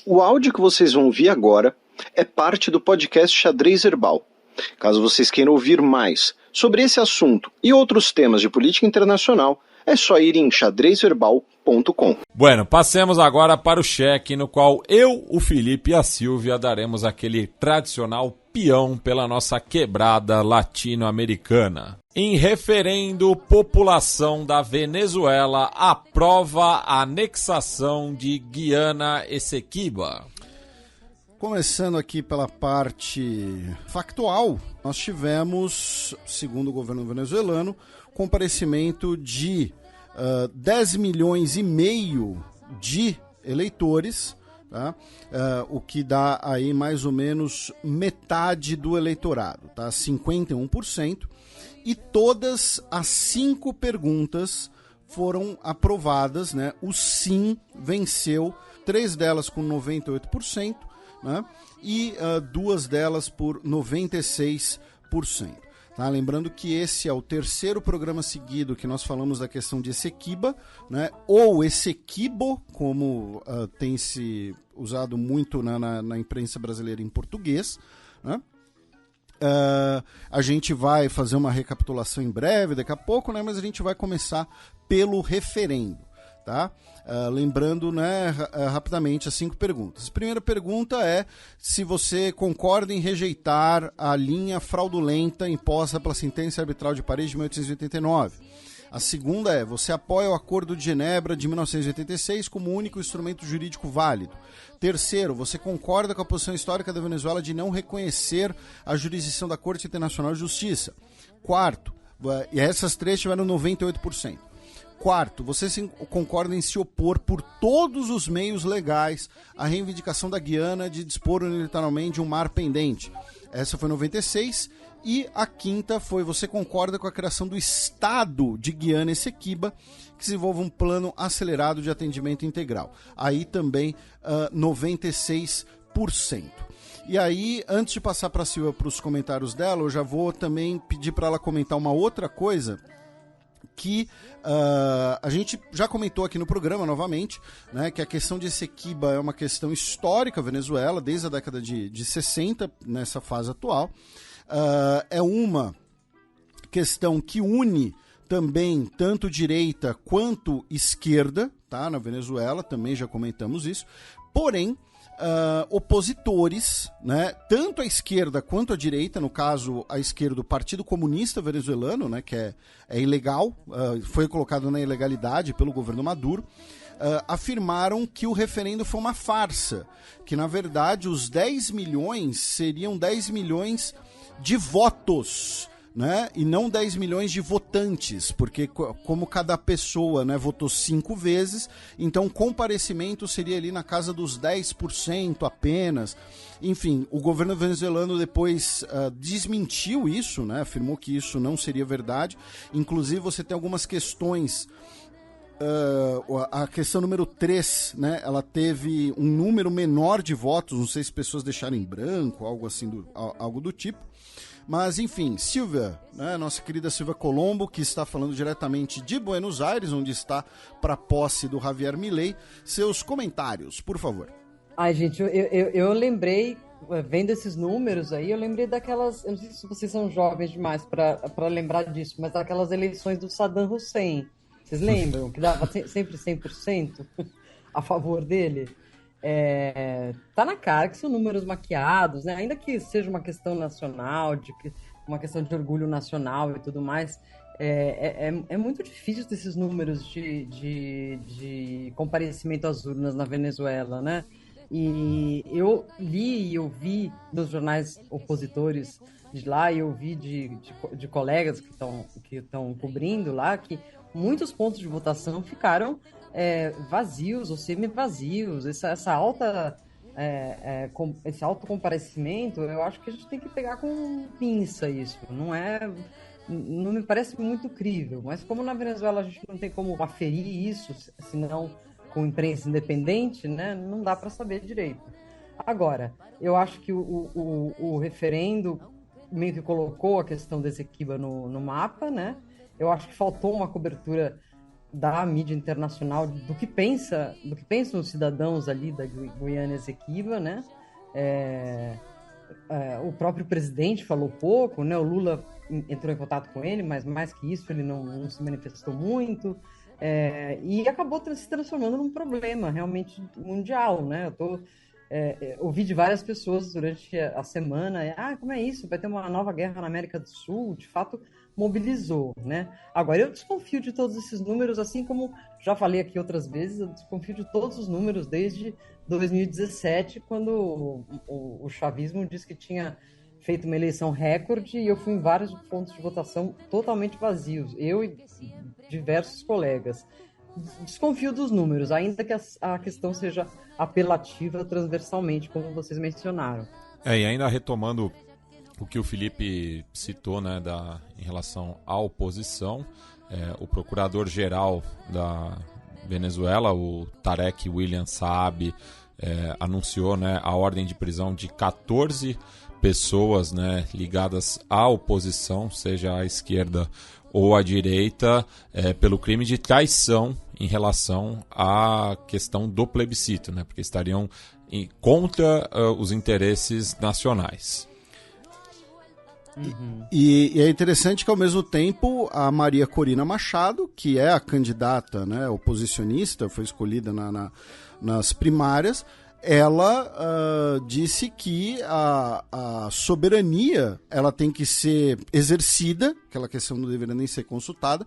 O áudio que vocês vão ouvir agora é parte do podcast Xadrez Herbal. Caso vocês queiram ouvir mais sobre esse assunto e outros temas de política internacional, é só ir em xadrezverbal.com. Bueno, passemos agora para o cheque, no qual eu, o Felipe e a Silvia daremos aquele tradicional peão pela nossa quebrada latino-americana. Em referendo, população da Venezuela aprova a anexação de Guiana Essequiba. Começando aqui pela parte factual, nós tivemos, segundo o governo venezuelano, comparecimento de 10 milhões e meio de eleitores, tá? O que dá aí mais ou menos metade do eleitorado, tá? 51%, e todas as 5 perguntas foram aprovadas, né? O sim venceu, 3 delas com 98%, né? E 2 delas por 96%. Tá? Lembrando que esse é o terceiro programa seguido que nós falamos da questão de Essequiba, né? Ou Essequibo, como tem se usado muito na imprensa brasileira em português, né? A gente vai fazer uma recapitulação em breve, daqui a pouco, né? Mas a gente vai começar pelo referendo. Tá? Lembrando, né, rapidamente as 5 perguntas. A primeira pergunta é se você concorda em rejeitar a linha fraudulenta imposta pela sentença arbitral de Paris de 1889. A segunda é, você apoia o Acordo de Genebra de 1986 como único instrumento jurídico válido. Terceiro, você concorda com a posição histórica da Venezuela de não reconhecer a jurisdição da Corte Internacional de Justiça. Quarto, e essas 3 tiveram 98%. Quarto, você concorda em se opor por todos os meios legais à reivindicação da Guiana de dispor unilateralmente de um mar pendente. Essa foi 96%. E a quinta foi, você concorda com a criação do Estado de Guiana Essequiba, que desenvolva um plano acelerado de atendimento integral. Aí também 96%. E aí, antes de passar para a Silvia para os comentários dela, eu já vou também pedir para ela comentar uma outra coisa que a gente já comentou aqui no programa novamente, né, que a questão de Essequiba é uma questão histórica Venezuela, desde a década de 60, nessa fase atual. É uma questão que une também tanto direita quanto esquerda, tá, na Venezuela, também já comentamos isso, porém opositores, né, tanto a esquerda quanto a direita, no caso a esquerda do Partido Comunista Venezuelano, né, que é ilegal, foi colocado na ilegalidade pelo governo Maduro, afirmaram que o referendo foi uma farsa, que na verdade os 10 milhões seriam 10 milhões de votos, né? E não 10 milhões de votantes, porque como cada pessoa, né, votou 5 vezes, então o comparecimento seria ali na casa dos 10% apenas. Enfim, o governo venezuelano depois desmentiu isso, né? Afirmou que isso não seria verdade. Inclusive você tem algumas questões. A questão número 3, né, ela teve um número menor de votos, não sei se pessoas deixaram em branco, algo assim, algo do tipo. Mas enfim, Silvia, né, nossa querida Silvia Colombo, que está falando diretamente de Buenos Aires, onde está para a posse do Javier Milei, seus comentários, por favor. Ai, gente, eu lembrei, vendo esses números aí, eu lembrei daquelas, eu não sei se vocês são jovens demais para lembrar disso, mas daquelas eleições do Saddam Hussein. Vocês lembram? Que dava sempre 100% a favor dele? Tá na cara que são números maquiados, né? Ainda que seja uma questão nacional, uma questão de orgulho nacional e tudo mais, é muito difícil desses números de comparecimento às urnas na Venezuela, né? E eu li e ouvi nos jornais opositores de lá, e ouvi de colegas que estão cobrindo lá, que muitos pontos de votação ficaram vazios ou semi-vazios. Esse alto comparecimento, eu acho que a gente tem que pegar com pinça isso. Não me parece muito crível, mas como na Venezuela a gente não tem como aferir isso, senão com imprensa independente, né, não dá para saber direito. Agora, eu acho que o referendo meio que colocou a questão desse Essequiba no mapa, né? Eu acho que faltou uma cobertura da mídia internacional do que pensam os cidadãos ali da Guiana Esequiba, né? O próprio presidente falou pouco, né? O Lula entrou em contato com ele, mas mais que isso ele não se manifestou muito, e acabou se transformando num problema realmente mundial, né? Ouvi de várias pessoas durante a semana, como é isso? Vai ter uma nova guerra na América do Sul? De fato, mobilizou, né? Agora, eu desconfio de todos esses números, assim como já falei aqui outras vezes, eu desconfio de todos os números desde 2017, quando o chavismo disse que tinha feito uma eleição recorde e eu fui em vários pontos de votação totalmente vazios, eu e diversos colegas. Desconfio dos números, ainda que a questão seja apelativa transversalmente, como vocês mencionaram. E ainda retomando o que o Felipe citou, né, em relação à oposição, o procurador-geral da Venezuela, o Tarek William Saab, anunciou, né, a ordem de prisão de 14 pessoas, né, ligadas à oposição, seja à esquerda ou à direita, pelo crime de traição em relação à questão do plebiscito, né, porque estariam contra os interesses nacionais. Uhum. E é interessante que, ao mesmo tempo, a Maria Corina Machado, que é a candidata, né, oposicionista, foi escolhida nas primárias, ela disse que a soberania ela tem que ser exercida, aquela questão não deveria nem ser consultada,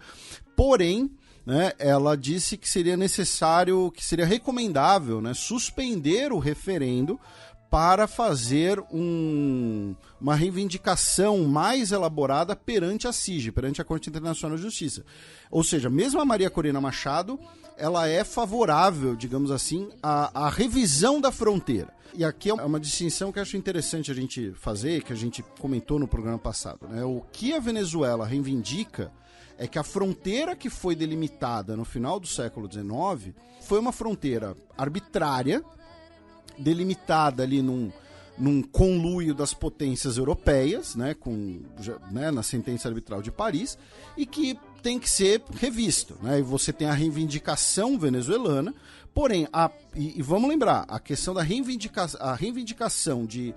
porém, né, ela disse que seria necessário, que seria recomendável, né, suspender o referendo para fazer uma reivindicação mais elaborada perante a CIG, perante a Corte Internacional de Justiça. Ou seja, mesmo a Maria Corina Machado, ela é favorável, digamos assim, à revisão da fronteira. E aqui é uma distinção que eu acho interessante a gente fazer, que a gente comentou no programa passado, né? O que a Venezuela reivindica é que a fronteira que foi delimitada no final do século XIX foi uma fronteira arbitrária, delimitada ali num conluio das potências europeias, né, na sentença arbitral de Paris, e que tem que ser revisto, né? E você tem a reivindicação venezuelana, porém, e vamos lembrar, a questão da reivindicação de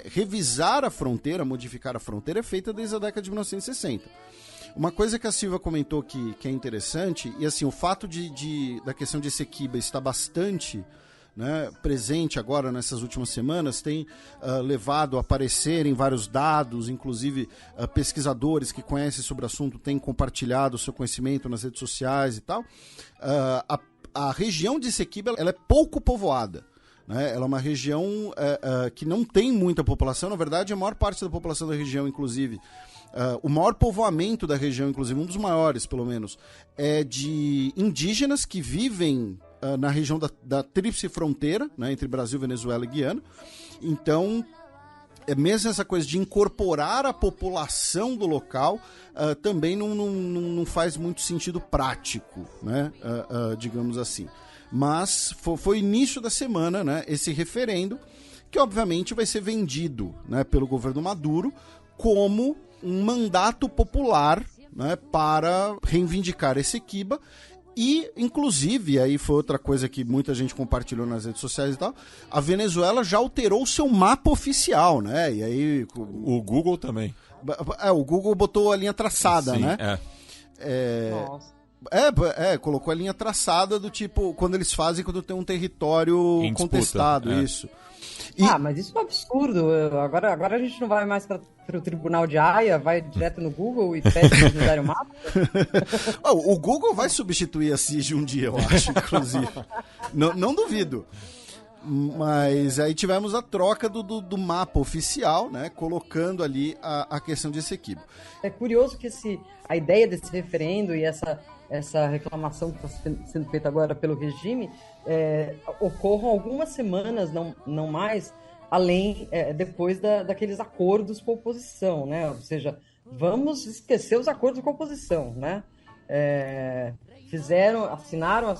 revisar a fronteira, modificar a fronteira, é feita desde a década de 1960. Uma coisa que a Silvia comentou que é interessante, e assim, o fato da questão de Essequiba estar bastante, né, presente agora nessas últimas semanas, tem levado a aparecerem vários dados, inclusive pesquisadores que conhecem sobre o assunto têm compartilhado o seu conhecimento nas redes sociais e tal. A região de Essequiba ela é pouco povoada, né? Ela é uma região que não tem muita população. Na verdade, a maior parte da população da região, inclusive, o maior povoamento da região, inclusive um dos maiores pelo menos, é de indígenas que vivem na região da tríplice fronteira, né, entre Brasil, Venezuela e Guiana. Então, mesmo essa coisa de incorporar a população do local também não faz muito sentido prático, né, digamos assim. Mas foi início da semana, né, esse referendo, que obviamente vai ser vendido, né, pelo governo Maduro como um mandato popular, né, para reivindicar Essequiba. E, inclusive, aí foi outra coisa que muita gente compartilhou nas redes sociais e tal, a Venezuela já alterou o seu mapa oficial, né? E aí... O Google também. O Google botou a linha traçada, sim, né? Nossa. Colocou a linha traçada do tipo, quando eles fazem quando tem um território em disputa, contestado, isso. Mas isso é um absurdo. Agora a gente não vai mais para o tribunal de Haia, vai direto no Google e pede para eles darem o mapa? O Google vai substituir a CIG um dia, eu acho, inclusive. Não duvido. Mas aí tivemos a troca do mapa oficial, né, colocando ali a questão de Essequiba. É curioso que a ideia desse referendo e essa reclamação que está sendo feita agora pelo regime ocorram algumas semanas, não mais, além, depois daqueles acordos com a oposição, né? Ou seja, vamos esquecer os acordos com a oposição, né? Assinaram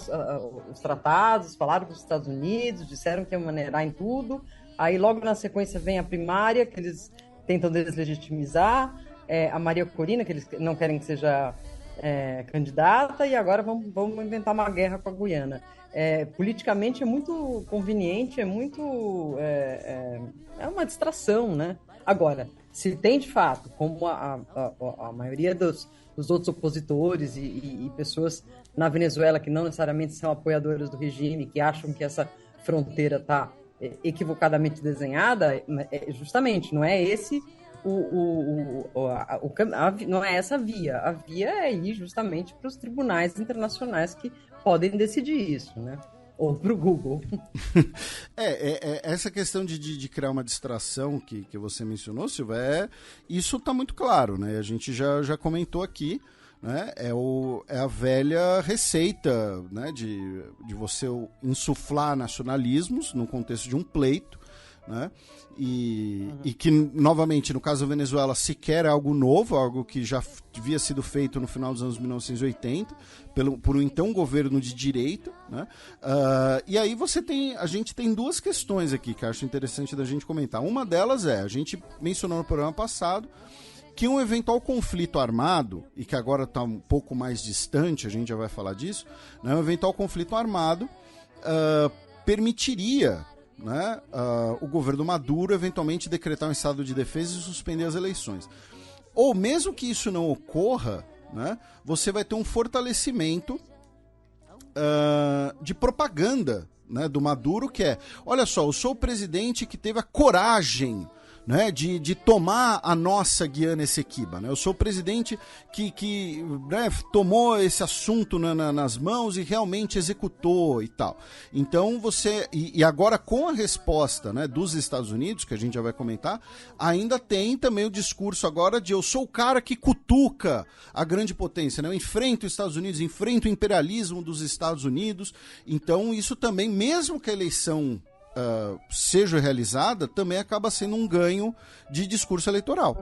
os tratados, falaram com os Estados Unidos, disseram que iam maneirar em tudo, aí logo na sequência vem a primária, que eles tentam deslegitimizar, a Maria Corina, que eles não querem que seja candidata e agora vamos inventar uma guerra com a Guiana. Politicamente é muito conveniente, é uma distração, né? Agora, se tem de fato, como a maioria dos outros opositores e pessoas na Venezuela que não necessariamente são apoiadoras do regime, que acham que essa fronteira está equivocadamente desenhada, justamente, não é esse não é essa a via. A via é ir justamente para os tribunais internacionais que podem decidir isso, né? Ou para o Google. Essa questão de criar uma distração que você mencionou, Silvia, isso está muito claro, né? A gente já comentou aqui, né? É a velha receita, né? de você insuflar nacionalismos no contexto de um pleito, né? E que, novamente, no caso da Venezuela, sequer é algo novo, algo que já havia sido feito no final dos anos 1980 por um então governo de direita, né? E aí a gente tem duas questões aqui que eu acho interessante da gente comentar. Uma delas a gente mencionou no programa passado, que um eventual conflito armado, e que agora está um pouco mais distante, a gente já vai falar disso, né? Um eventual conflito armado permitiria, né, o governo Maduro eventualmente decretar um estado de defesa e suspender as eleições. Ou mesmo que isso não ocorra, né, você vai ter um fortalecimento de propaganda, né, do Maduro, que olha só, eu sou o presidente que teve a coragem, né, de tomar a nossa Guiana Essequiba, né? Eu sou o presidente que né, tomou esse assunto nas mãos e realmente executou e tal. Então e agora com a resposta, né, dos Estados Unidos, que a gente já vai comentar, ainda tem também o discurso agora de eu sou o cara que cutuca a grande potência, né? Eu enfrento os Estados Unidos, enfrento o imperialismo dos Estados Unidos. Então isso também, mesmo que a eleição seja realizada, também acaba sendo um ganho de discurso eleitoral.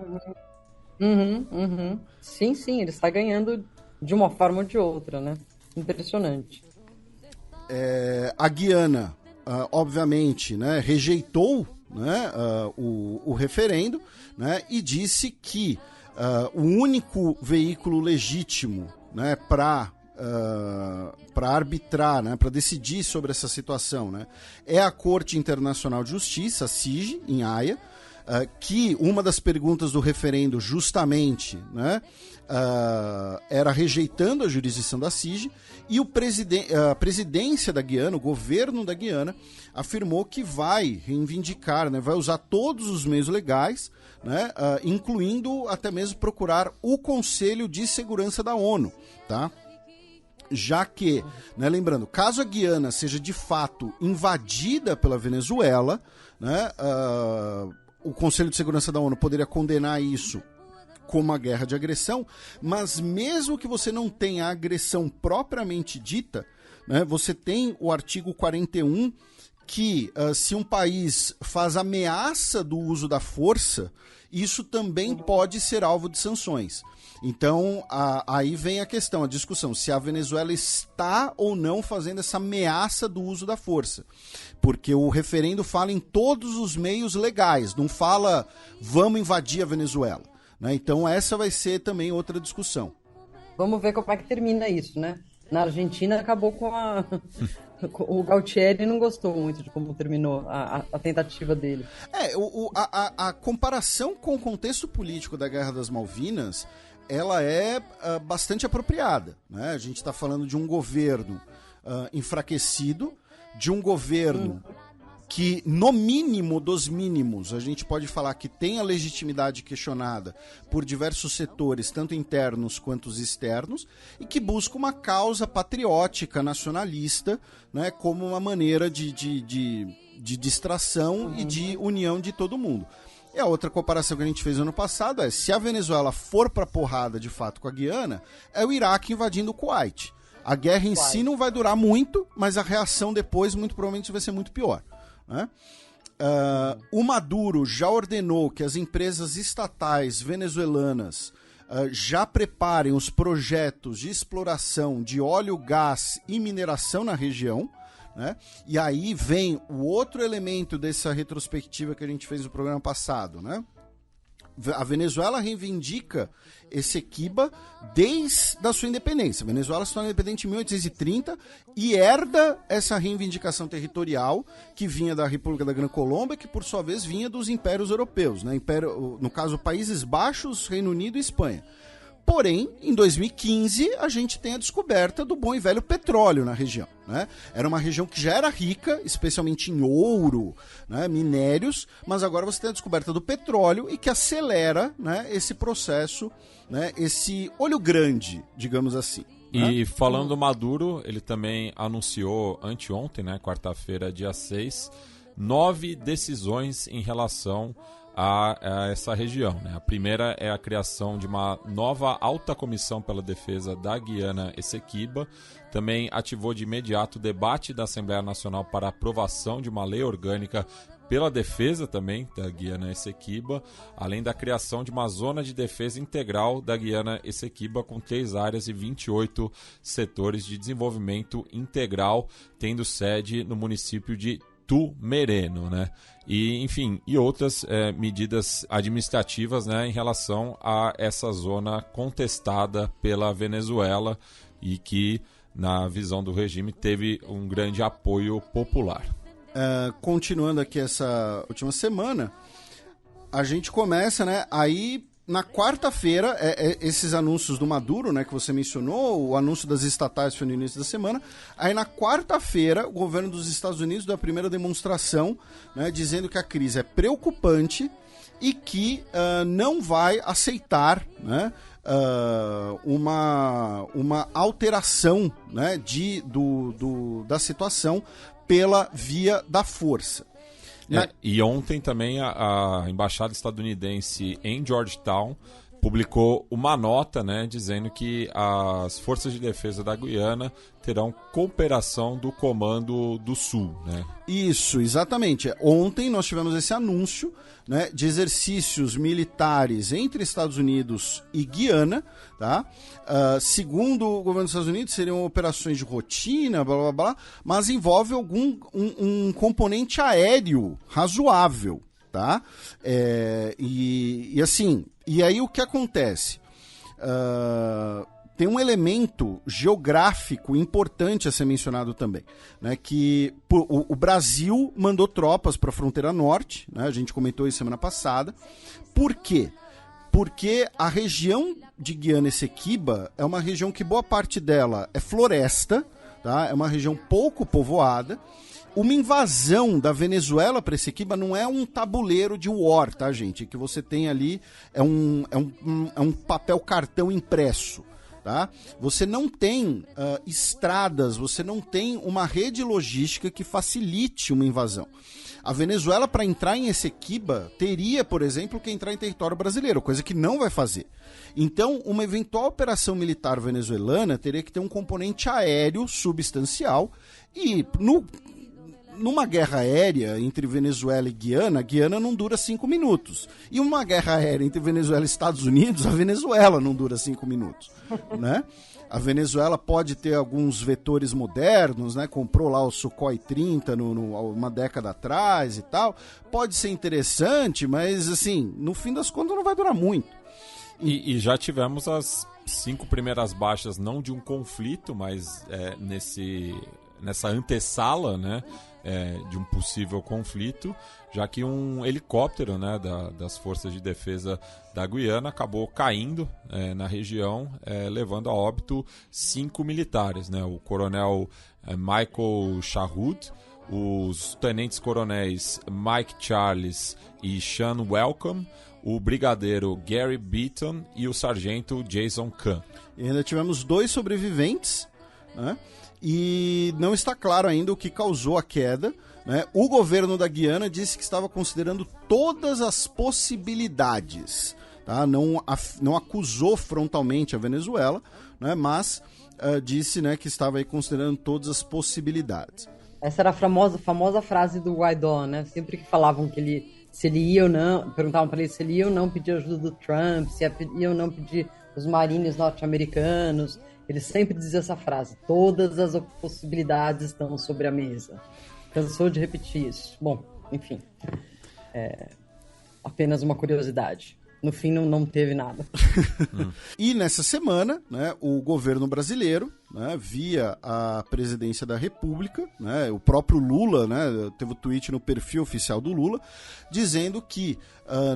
Sim, ele está ganhando de uma forma ou de outra, né? Impressionante. A Guiana, obviamente, né, rejeitou, né, o referendo, né, e disse que o único veículo legítimo, né, para arbitrar, né, para decidir sobre essa situação, né, é a Corte Internacional de Justiça, a CIJ, em Haia, que uma das perguntas do referendo justamente, né, era rejeitando a jurisdição da CIJ, e a presidência da Guiana, o governo da Guiana, afirmou que vai reivindicar, né, vai usar todos os meios legais, né, incluindo até mesmo procurar o Conselho de Segurança da ONU, tá? Já que, né, lembrando, caso a Guiana seja de fato invadida pela Venezuela, né, o Conselho de Segurança da ONU poderia condenar isso como uma guerra de agressão, mas mesmo que você não tenha a agressão propriamente dita, né, você tem o artigo 41 que se um país faz ameaça do uso da força, isso também pode ser alvo de sanções. Então, aí vem a questão, a discussão, se a Venezuela está ou não fazendo essa ameaça do uso da força. Porque o referendo fala em todos os meios legais, não fala vamos invadir a Venezuela, né? Então, essa vai ser também outra discussão. Vamos ver como é que termina isso, né? Na Argentina acabou com o Galtieri não gostou muito de como terminou a tentativa dele. A comparação com o contexto político da Guerra das Malvinas, ela é bastante apropriada, né? A gente está falando de um governo enfraquecido, de um governo que, no mínimo dos mínimos, a gente pode falar que tem a legitimidade questionada por diversos setores, tanto internos quanto os externos, e que busca uma causa patriótica, nacionalista, né, como uma maneira de distração e de união de todo mundo. E a outra comparação que a gente fez no ano passado se a Venezuela for pra porrada de fato com a Guiana, é o Iraque invadindo o Kuwait. A guerra em si não vai durar muito, mas a reação depois muito provavelmente vai ser muito pior, né? O Maduro já ordenou que as empresas estatais venezuelanas já preparem os projetos de exploração de óleo, gás e mineração na região, né? E aí vem o outro elemento dessa retrospectiva que a gente fez no programa passado, né? A Venezuela reivindica Essequiba desde a sua independência. A Venezuela se torna independente em 1830 e herda essa reivindicação territorial que vinha da República da Gran Colômbia, que por sua vez vinha dos impérios europeus, né? No caso, Países Baixos, Reino Unido e Espanha. Porém, em 2015, a gente tem a descoberta do bom e velho petróleo na região, né? Era uma região que já era rica, especialmente em ouro, né, minérios, mas agora você tem a descoberta do petróleo e que acelera, né, esse processo, né, esse olho grande, digamos assim. E né? falando do Maduro, ele também anunciou anteontem, né, quarta-feira, dia 6, 9 decisões em relação a essa região, né? A primeira é a criação de uma nova alta comissão pela defesa da Guiana Essequiba. Também ativou de imediato o debate da Assembleia Nacional para aprovação de uma lei orgânica pela defesa também da Guiana Essequiba, além da criação de uma zona de defesa integral da Guiana Essequiba com 3 áreas e 28 setores de desenvolvimento integral, tendo sede no município de Tumereno, né? E, enfim, e outras medidas administrativas, né, em relação a essa zona contestada pela Venezuela e que, na visão do regime, teve um grande apoio popular. Continuando aqui essa última semana, a gente começa, né, aí na quarta-feira, esses anúncios do Maduro, né, que você mencionou, o anúncio das estatais foi no início da semana. Aí na quarta-feira, o governo dos Estados Unidos deu a primeira demonstração, né, dizendo que a crise é preocupante e que não vai aceitar, né, uma alteração, né, da situação pela via da força. E ontem também a embaixada estadunidense em Georgetown publicou uma nota, né, dizendo que as forças de defesa da Guiana terão cooperação do Comando do Sul, né? Isso, exatamente. Ontem nós tivemos esse anúncio, né, de exercícios militares entre Estados Unidos e Guiana, tá? Segundo o governo dos Estados Unidos, seriam operações de rotina, blá blá blá, mas envolve um componente aéreo razoável, tá? E aí o que acontece? Tem um elemento geográfico importante a ser mencionado também, né, que o Brasil mandou tropas para a fronteira norte, né, a gente comentou isso semana passada. Por quê? Porque a região de Guiana Essequiba é uma região que boa parte dela é floresta, tá? É uma região pouco povoada. Uma invasão da Venezuela para Essequiba não é um tabuleiro de war, tá, gente? Que você tem ali, é um papel cartão impresso. Tá? Você não tem estradas, você não tem uma rede logística que facilite uma invasão. A Venezuela, para entrar em Essequiba, teria, por exemplo, que entrar em território brasileiro, coisa que não vai fazer. Então, uma eventual operação militar venezuelana teria que ter um componente aéreo substancial e numa guerra aérea entre Venezuela e Guiana, Guiana não dura 5 minutos. E uma guerra aérea entre Venezuela e Estados Unidos, a Venezuela não dura 5 minutos. Né? A Venezuela pode ter alguns vetores modernos, né? Comprou lá o Sukhoi 30 uma década atrás e tal. Pode ser interessante, mas assim, no fim das contas não vai durar muito. E já tivemos as 5 primeiras baixas, não de um conflito, mas nessa antessala, né, de um possível conflito, já que um helicóptero, né, das forças de defesa da Guiana acabou caindo na região, levando a óbito 5 militares, né, o coronel Michael Charhut, os tenentes-coronéis Mike Charles e Sean Welcome, o brigadeiro Gary Beaton e o sargento Jason Kahn. E ainda tivemos 2 sobreviventes, né? E não está claro ainda o que causou a queda, né? O governo da Guiana disse que estava considerando todas as possibilidades, tá? Não acusou frontalmente a Venezuela, né? Mas disse, né, que estava aí considerando todas as possibilidades. Essa era a famosa frase do Guaidó, né? Sempre que falavam que se ele ia ou não, perguntavam para ele se ele ia ou não pedir ajuda do Trump, se ia ou não pedir os marines norte-americanos. Ele sempre dizia essa frase: todas as possibilidades estão sobre a mesa. Cansou de repetir isso. Bom, enfim, apenas uma curiosidade. no fim não teve nada. E nessa semana, né, o governo brasileiro, né, via a presidência da República, né, o próprio Lula, né, teve um tweet no perfil oficial do Lula, dizendo que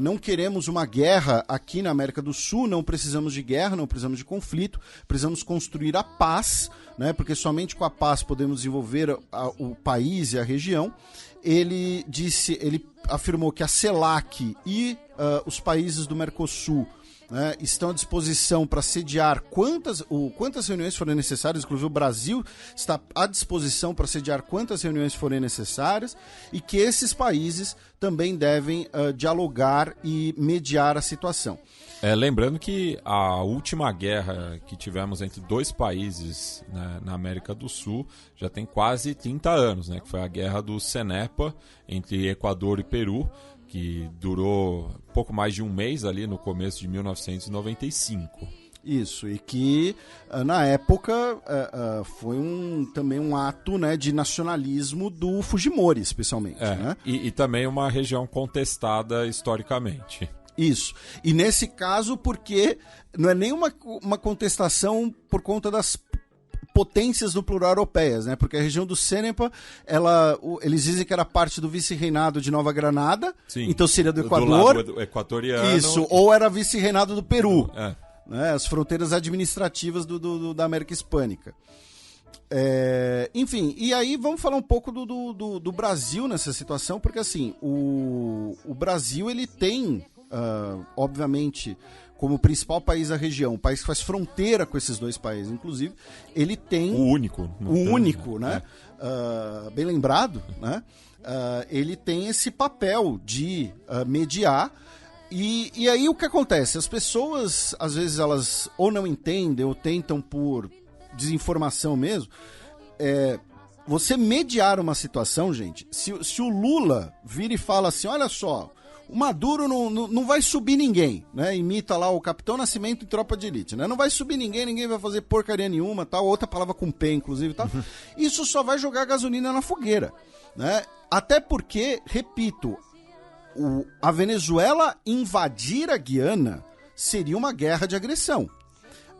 não queremos uma guerra aqui na América do Sul, não precisamos de guerra, não precisamos de conflito, precisamos construir a paz, né, porque somente com a paz podemos desenvolver o país e a região. Ele afirmou que a CELAC e os países do Mercosul, né, estão à disposição para sediar quantas reuniões forem necessárias, inclusive o Brasil está à disposição para sediar quantas reuniões forem necessárias, e que esses países também devem dialogar e mediar a situação. Lembrando que a última guerra que tivemos entre dois países, né, na América do Sul já tem quase 30 anos, né, que foi a Guerra do Cenepa entre Equador e Peru, que durou pouco mais de um mês ali no começo de 1995. Isso, e que na época foi também um ato, né, de nacionalismo do Fujimori, especialmente. Né? E também uma região contestada historicamente. Isso. E nesse caso, porque não é nem uma contestação por conta das potências do plural europeias, né? Porque a região do Cenepa, eles dizem que era parte do vice-reinado de Nova Granada, sim, então seria do Equador. Do lado equatoriano. Isso, ou era vice-reinado do Peru. Né? As fronteiras administrativas da América Hispânica. Enfim, e aí vamos falar um pouco do Brasil nessa situação, porque assim, o Brasil, ele tem, obviamente, como principal país da região, o país que faz fronteira com esses dois países, inclusive, ele tem... O único. Né? Bem lembrado, né? Ele tem esse papel de mediar. E aí o que acontece? As pessoas, às vezes, elas ou não entendem, ou tentam por desinformação mesmo. Você mediar uma situação, gente, se o Lula vira e fala assim, olha só, o Maduro não vai subir ninguém, né? Imita lá o Capitão Nascimento em Tropa de Elite, né? Não vai subir ninguém vai fazer porcaria nenhuma, tal, outra palavra com P, inclusive, tal. Isso só vai jogar gasolina na fogueira, né? Até porque, repito, a Venezuela invadir a Guiana seria uma guerra de agressão.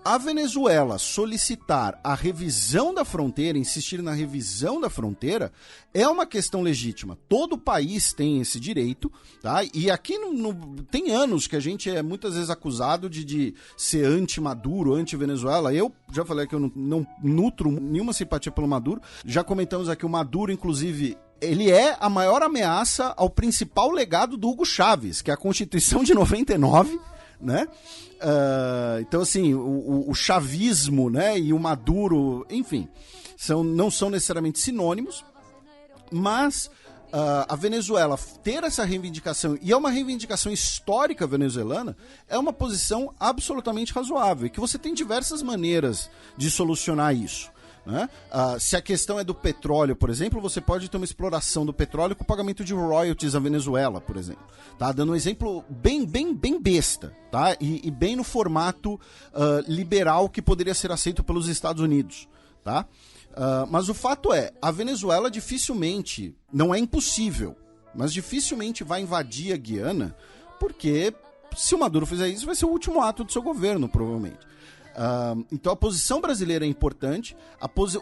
A Venezuela solicitar a revisão da fronteira, insistir na revisão da fronteira, é uma questão legítima. Todo país tem esse direito, tá? E aqui tem anos que a gente é muitas vezes acusado de ser anti-Maduro, anti-Venezuela. Eu já falei que eu não nutro nenhuma simpatia pelo Maduro. Já comentamos aqui o Maduro, inclusive, ele é a maior ameaça ao principal legado do Hugo Chávez, que é a Constituição de 99, né? Então, assim, o chavismo, né, e o Maduro, enfim, não são necessariamente sinônimos, mas a Venezuela ter essa reivindicação, e é uma reivindicação histórica venezuelana, é uma posição absolutamente razoável, e que você tem diversas maneiras de solucionar isso. Né? Se a questão é do petróleo, por exemplo, você pode ter uma exploração do petróleo com o pagamento de royalties à Venezuela, por exemplo. Tá? Dando um exemplo bem besta, tá? E bem no formato liberal que poderia ser aceito pelos Estados Unidos. Tá? Mas o fato é, a Venezuela dificilmente, não é impossível, mas dificilmente vai invadir a Guiana, porque se o Maduro fizer isso, vai ser o último ato do seu governo, provavelmente. Então a posição brasileira é importante,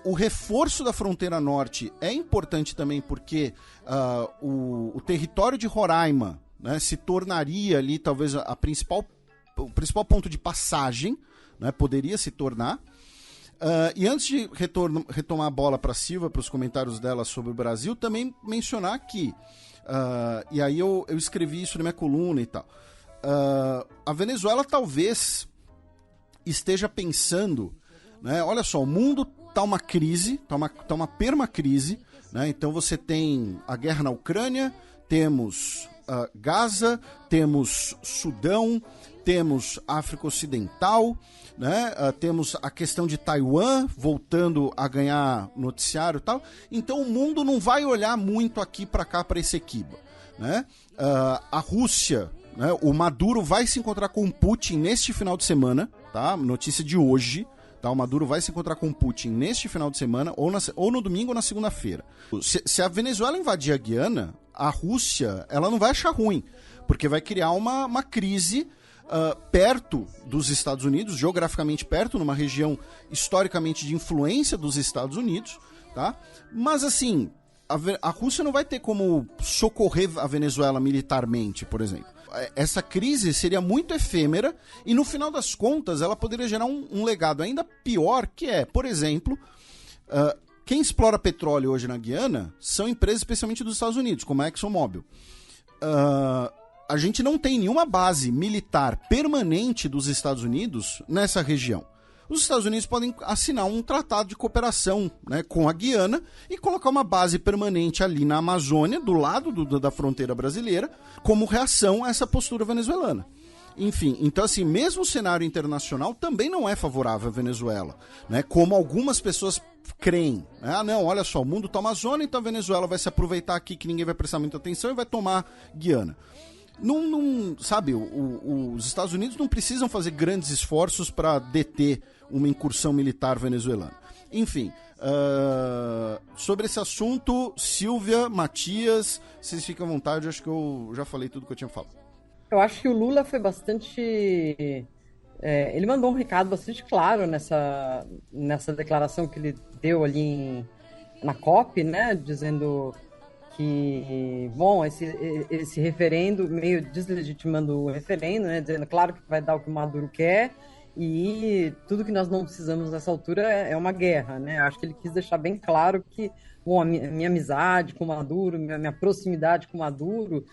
o reforço da fronteira norte é importante também porque o território de Roraima, né, se tornaria ali talvez o principal ponto de passagem, né, poderia se tornar. E antes de retomar a bola para a Silva, para os comentários dela sobre o Brasil, também mencionar que, e aí eu escrevi isso na minha coluna e tal, a Venezuela talvez esteja pensando, né, olha só, o mundo tá uma crise, tá uma permacrise, né, então você tem a guerra na Ucrânia, temos Gaza, temos Sudão, temos África Ocidental, né, temos a questão de Taiwan voltando a ganhar noticiário e tal, então o mundo não vai olhar muito aqui para cá, para esse Equiba, né, a Rússia, né, o Maduro vai se encontrar com o Putin neste final de semana, tá? Notícia de hoje, tá? O Maduro vai se encontrar com o Putin neste final de semana, ou no domingo ou na segunda-feira. Se a Venezuela invadir a Guiana, a Rússia ela não vai achar ruim, porque vai criar uma crise perto dos Estados Unidos, geograficamente perto, numa região historicamente de influência dos Estados Unidos, tá? Mas assim, a Rússia não vai ter como socorrer a Venezuela militarmente, por exemplo. Essa crise seria muito efêmera e no final das contas ela poderia gerar um legado ainda pior, que é, por exemplo, quem explora petróleo hoje na Guiana são empresas especialmente dos Estados Unidos, como a ExxonMobil. A gente não tem nenhuma base militar permanente dos Estados Unidos nessa região. Os Estados Unidos podem assinar um tratado de cooperação, né, com a Guiana e colocar uma base permanente ali na Amazônia, do lado da fronteira brasileira, como reação a essa postura venezuelana. Enfim, então assim, mesmo o cenário internacional também não é favorável à Venezuela, né, como algumas pessoas creem. Ah, não, olha só, o mundo está Amazônia, então a Venezuela vai se aproveitar aqui que ninguém vai prestar muita atenção e vai tomar Guiana. Sabe, os Estados Unidos não precisam fazer grandes esforços para deter uma incursão militar venezuelana. Enfim, sobre esse assunto, Silvia, Matias, vocês ficam à vontade, eu acho que eu já falei tudo que eu tinha falado. Eu acho que o Lula foi bastante... ele mandou um recado bastante claro nessa declaração que ele deu ali na COP, né, dizendo... que, bom, esse referendo, meio deslegitimando o referendo, né, dizendo, claro, que vai dar o que o Maduro quer, e tudo que nós não precisamos nessa altura é uma guerra, né? Acho que ele quis deixar bem claro que, bom, a minha amizade com o Maduro, minha proximidade com o Maduro,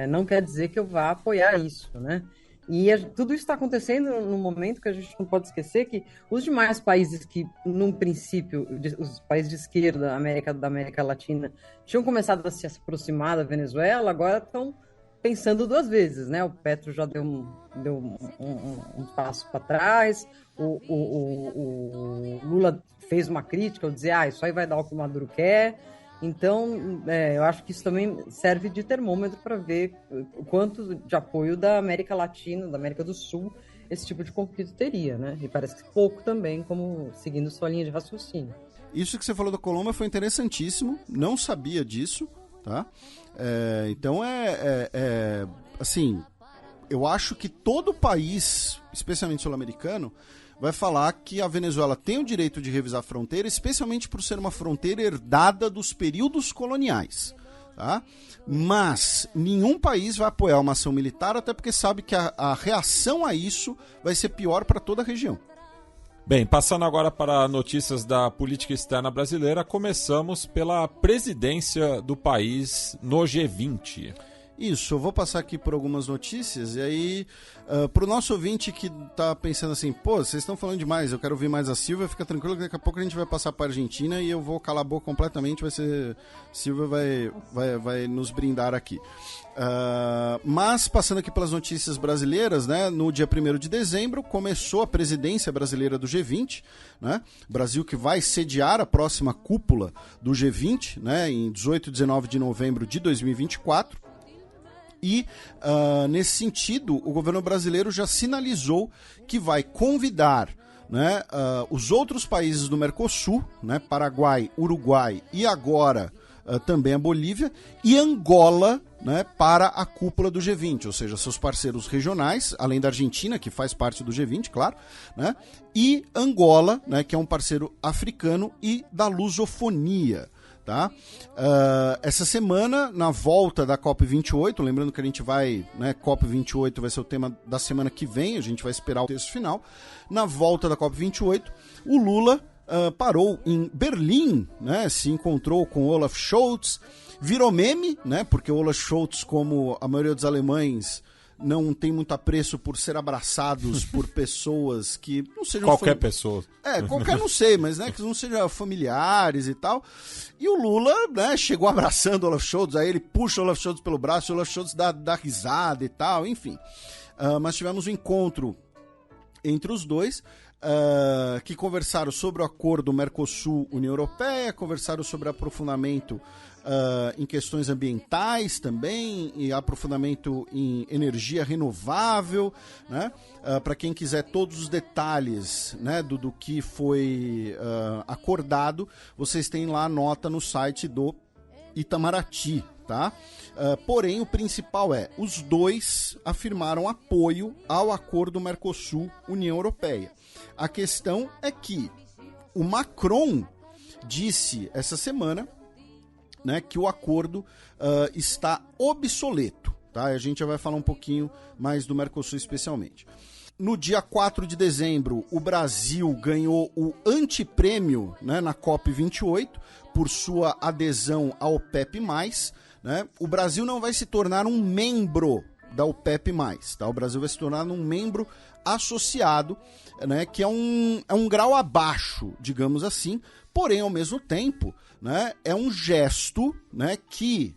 não quer dizer que eu vá apoiar isso, né? E tudo isso está acontecendo num momento que a gente não pode esquecer que os demais países que, num princípio, os países de esquerda da América Latina, tinham começado a se aproximar da Venezuela, agora estão pensando duas vezes, né? O Petro já deu um passo para trás, o Lula fez uma crítica ao dizer, isso aí vai dar o que o Maduro quer. Então, eu acho que isso também serve de termômetro para ver o quanto de apoio da América Latina, da América do Sul, esse tipo de conflito teria, né? E parece que pouco também, como seguindo sua linha de raciocínio. Isso que você falou da Colômbia foi interessantíssimo, não sabia disso, tá? Então, assim, eu acho que todo país, especialmente sul-americano, vai falar que a Venezuela tem o direito de revisar a fronteira, especialmente por ser uma fronteira herdada dos períodos coloniais. Tá? Mas nenhum país vai apoiar uma ação militar, até porque sabe que a reação a isso vai ser pior para toda a região. Bem, passando agora para notícias da política externa brasileira, começamos pela presidência do país no G20. Isso, eu vou passar aqui por algumas notícias e aí, pro nosso ouvinte que tá pensando assim, pô, vocês estão falando demais, eu quero ouvir mais a Silvia, fica tranquilo que daqui a pouco a gente vai passar para a Argentina e eu vou calar a boca completamente, Silvia vai nos brindar aqui. Mas, passando aqui pelas notícias brasileiras, né, no dia 1º de dezembro começou a presidência brasileira do G20, né, Brasil que vai sediar a próxima cúpula do G20, né, em 18 e 19 de novembro de 2024. E, nesse sentido, o governo brasileiro já sinalizou que vai convidar, né, os outros países do Mercosul, né, Paraguai, Uruguai e agora também a Bolívia, e Angola, né, para a cúpula do G20, ou seja, seus parceiros regionais, além da Argentina, que faz parte do G20, claro, né, e Angola, né, que é um parceiro africano e da lusofonia. Tá? Essa semana, na volta da COP28, lembrando que a gente vai, né, COP28 vai ser o tema da semana que vem, a gente vai esperar o texto final. Na volta da COP28, o Lula parou em Berlim, né, se encontrou com Olaf Scholz, virou meme, né, porque Olaf Scholz, como a maioria dos alemães, não tem muito apreço por ser abraçados por pessoas que não sejam... Qualquer pessoa. Qualquer não sei, mas né, que não sejam familiares e tal. E o Lula, né, chegou abraçando o Olaf Scholz, aí ele puxa o Olaf Scholz pelo braço, o Olaf Scholz dá risada e tal, enfim. Mas tivemos um encontro entre os dois, que conversaram sobre o acordo Mercosul-União Europeia, conversaram sobre aprofundamento em questões ambientais também, e aprofundamento em energia renovável, né? Para quem quiser todos os detalhes, né, do que foi acordado, vocês têm lá a nota no site do Itamaraty, tá? Porém, o principal os dois afirmaram apoio ao acordo Mercosul-União Europeia. A questão é que o Macron disse essa semana, né, que o acordo está obsoleto, tá? A gente já vai falar um pouquinho mais do Mercosul especialmente. No dia 4 de dezembro, o Brasil ganhou o antiprêmio, né, na COP28 por sua adesão à OPEP+, né? O Brasil não vai se tornar um membro da OPEP+, tá? O Brasil vai se tornar um membro associado, né, que é um grau abaixo, digamos assim, porém, ao mesmo tempo, né, é um gesto, né, que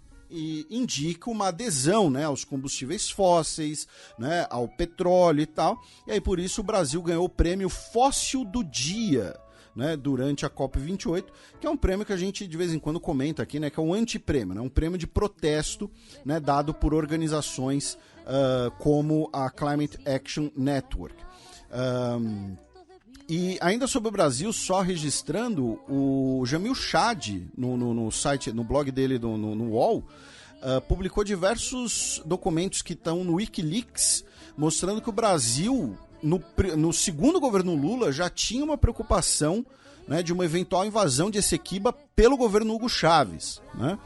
indica uma adesão, né, aos combustíveis fósseis, né, ao petróleo e tal, e aí por isso o Brasil ganhou o prêmio Fóssil do Dia, né, durante a COP28, que é um prêmio que a gente de vez em quando comenta aqui, né, que é um antiprêmio, né, um prêmio de protesto, né, dado por organizações como a Climate Action Network. E ainda sobre o Brasil, só registrando, o Jamil Chad, no site, no blog dele no UOL, publicou diversos documentos que estão no Wikileaks, mostrando que o Brasil, no segundo governo Lula, já tinha uma preocupação, né, de uma eventual invasão de Essequiba pelo governo Hugo Chávez, né?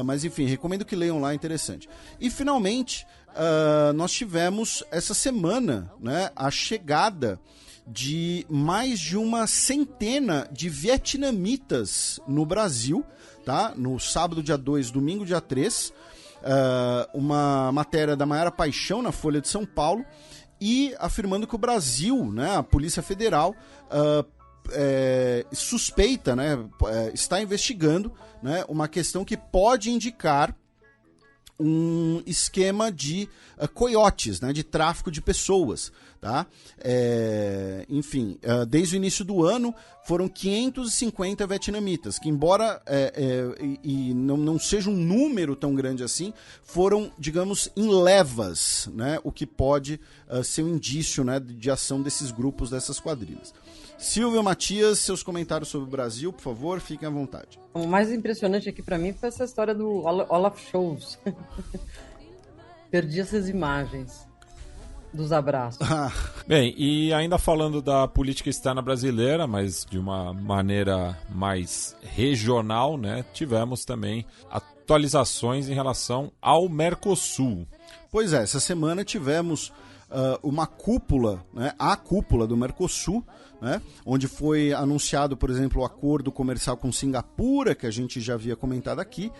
Mas enfim, recomendo que leiam lá, é interessante. E finalmente, nós tivemos essa semana, né, a chegada de mais de uma centena de vietnamitas no Brasil, tá? No sábado, dia 2, domingo, dia 3, uma matéria da Maiara Paixão na Folha de São Paulo, e afirmando que o Brasil, né, a Polícia Federal, suspeita, né, está investigando, né, uma questão que pode indicar um esquema de coiotes, né, de tráfico de pessoas, tá? Enfim, desde o início do ano foram 550 vietnamitas, que embora não seja um número tão grande assim, foram, digamos, em levas, né, o que pode ser um indício, né, de ação desses grupos, dessas quadrilhas. Silvio, Matias, seus comentários sobre o Brasil, por favor, fiquem à vontade. O mais impressionante aqui pra mim foi essa história do Olaf Scholz. Perdi essas imagens dos abraços. Bem, e ainda falando da política externa brasileira, mas de uma maneira mais regional, né, tivemos também atualizações em relação ao Mercosul. Pois é, essa semana tivemos uma cúpula, né, a cúpula do Mercosul, né, onde foi anunciado, por exemplo, o acordo comercial com Singapura, que a gente já havia comentado aqui,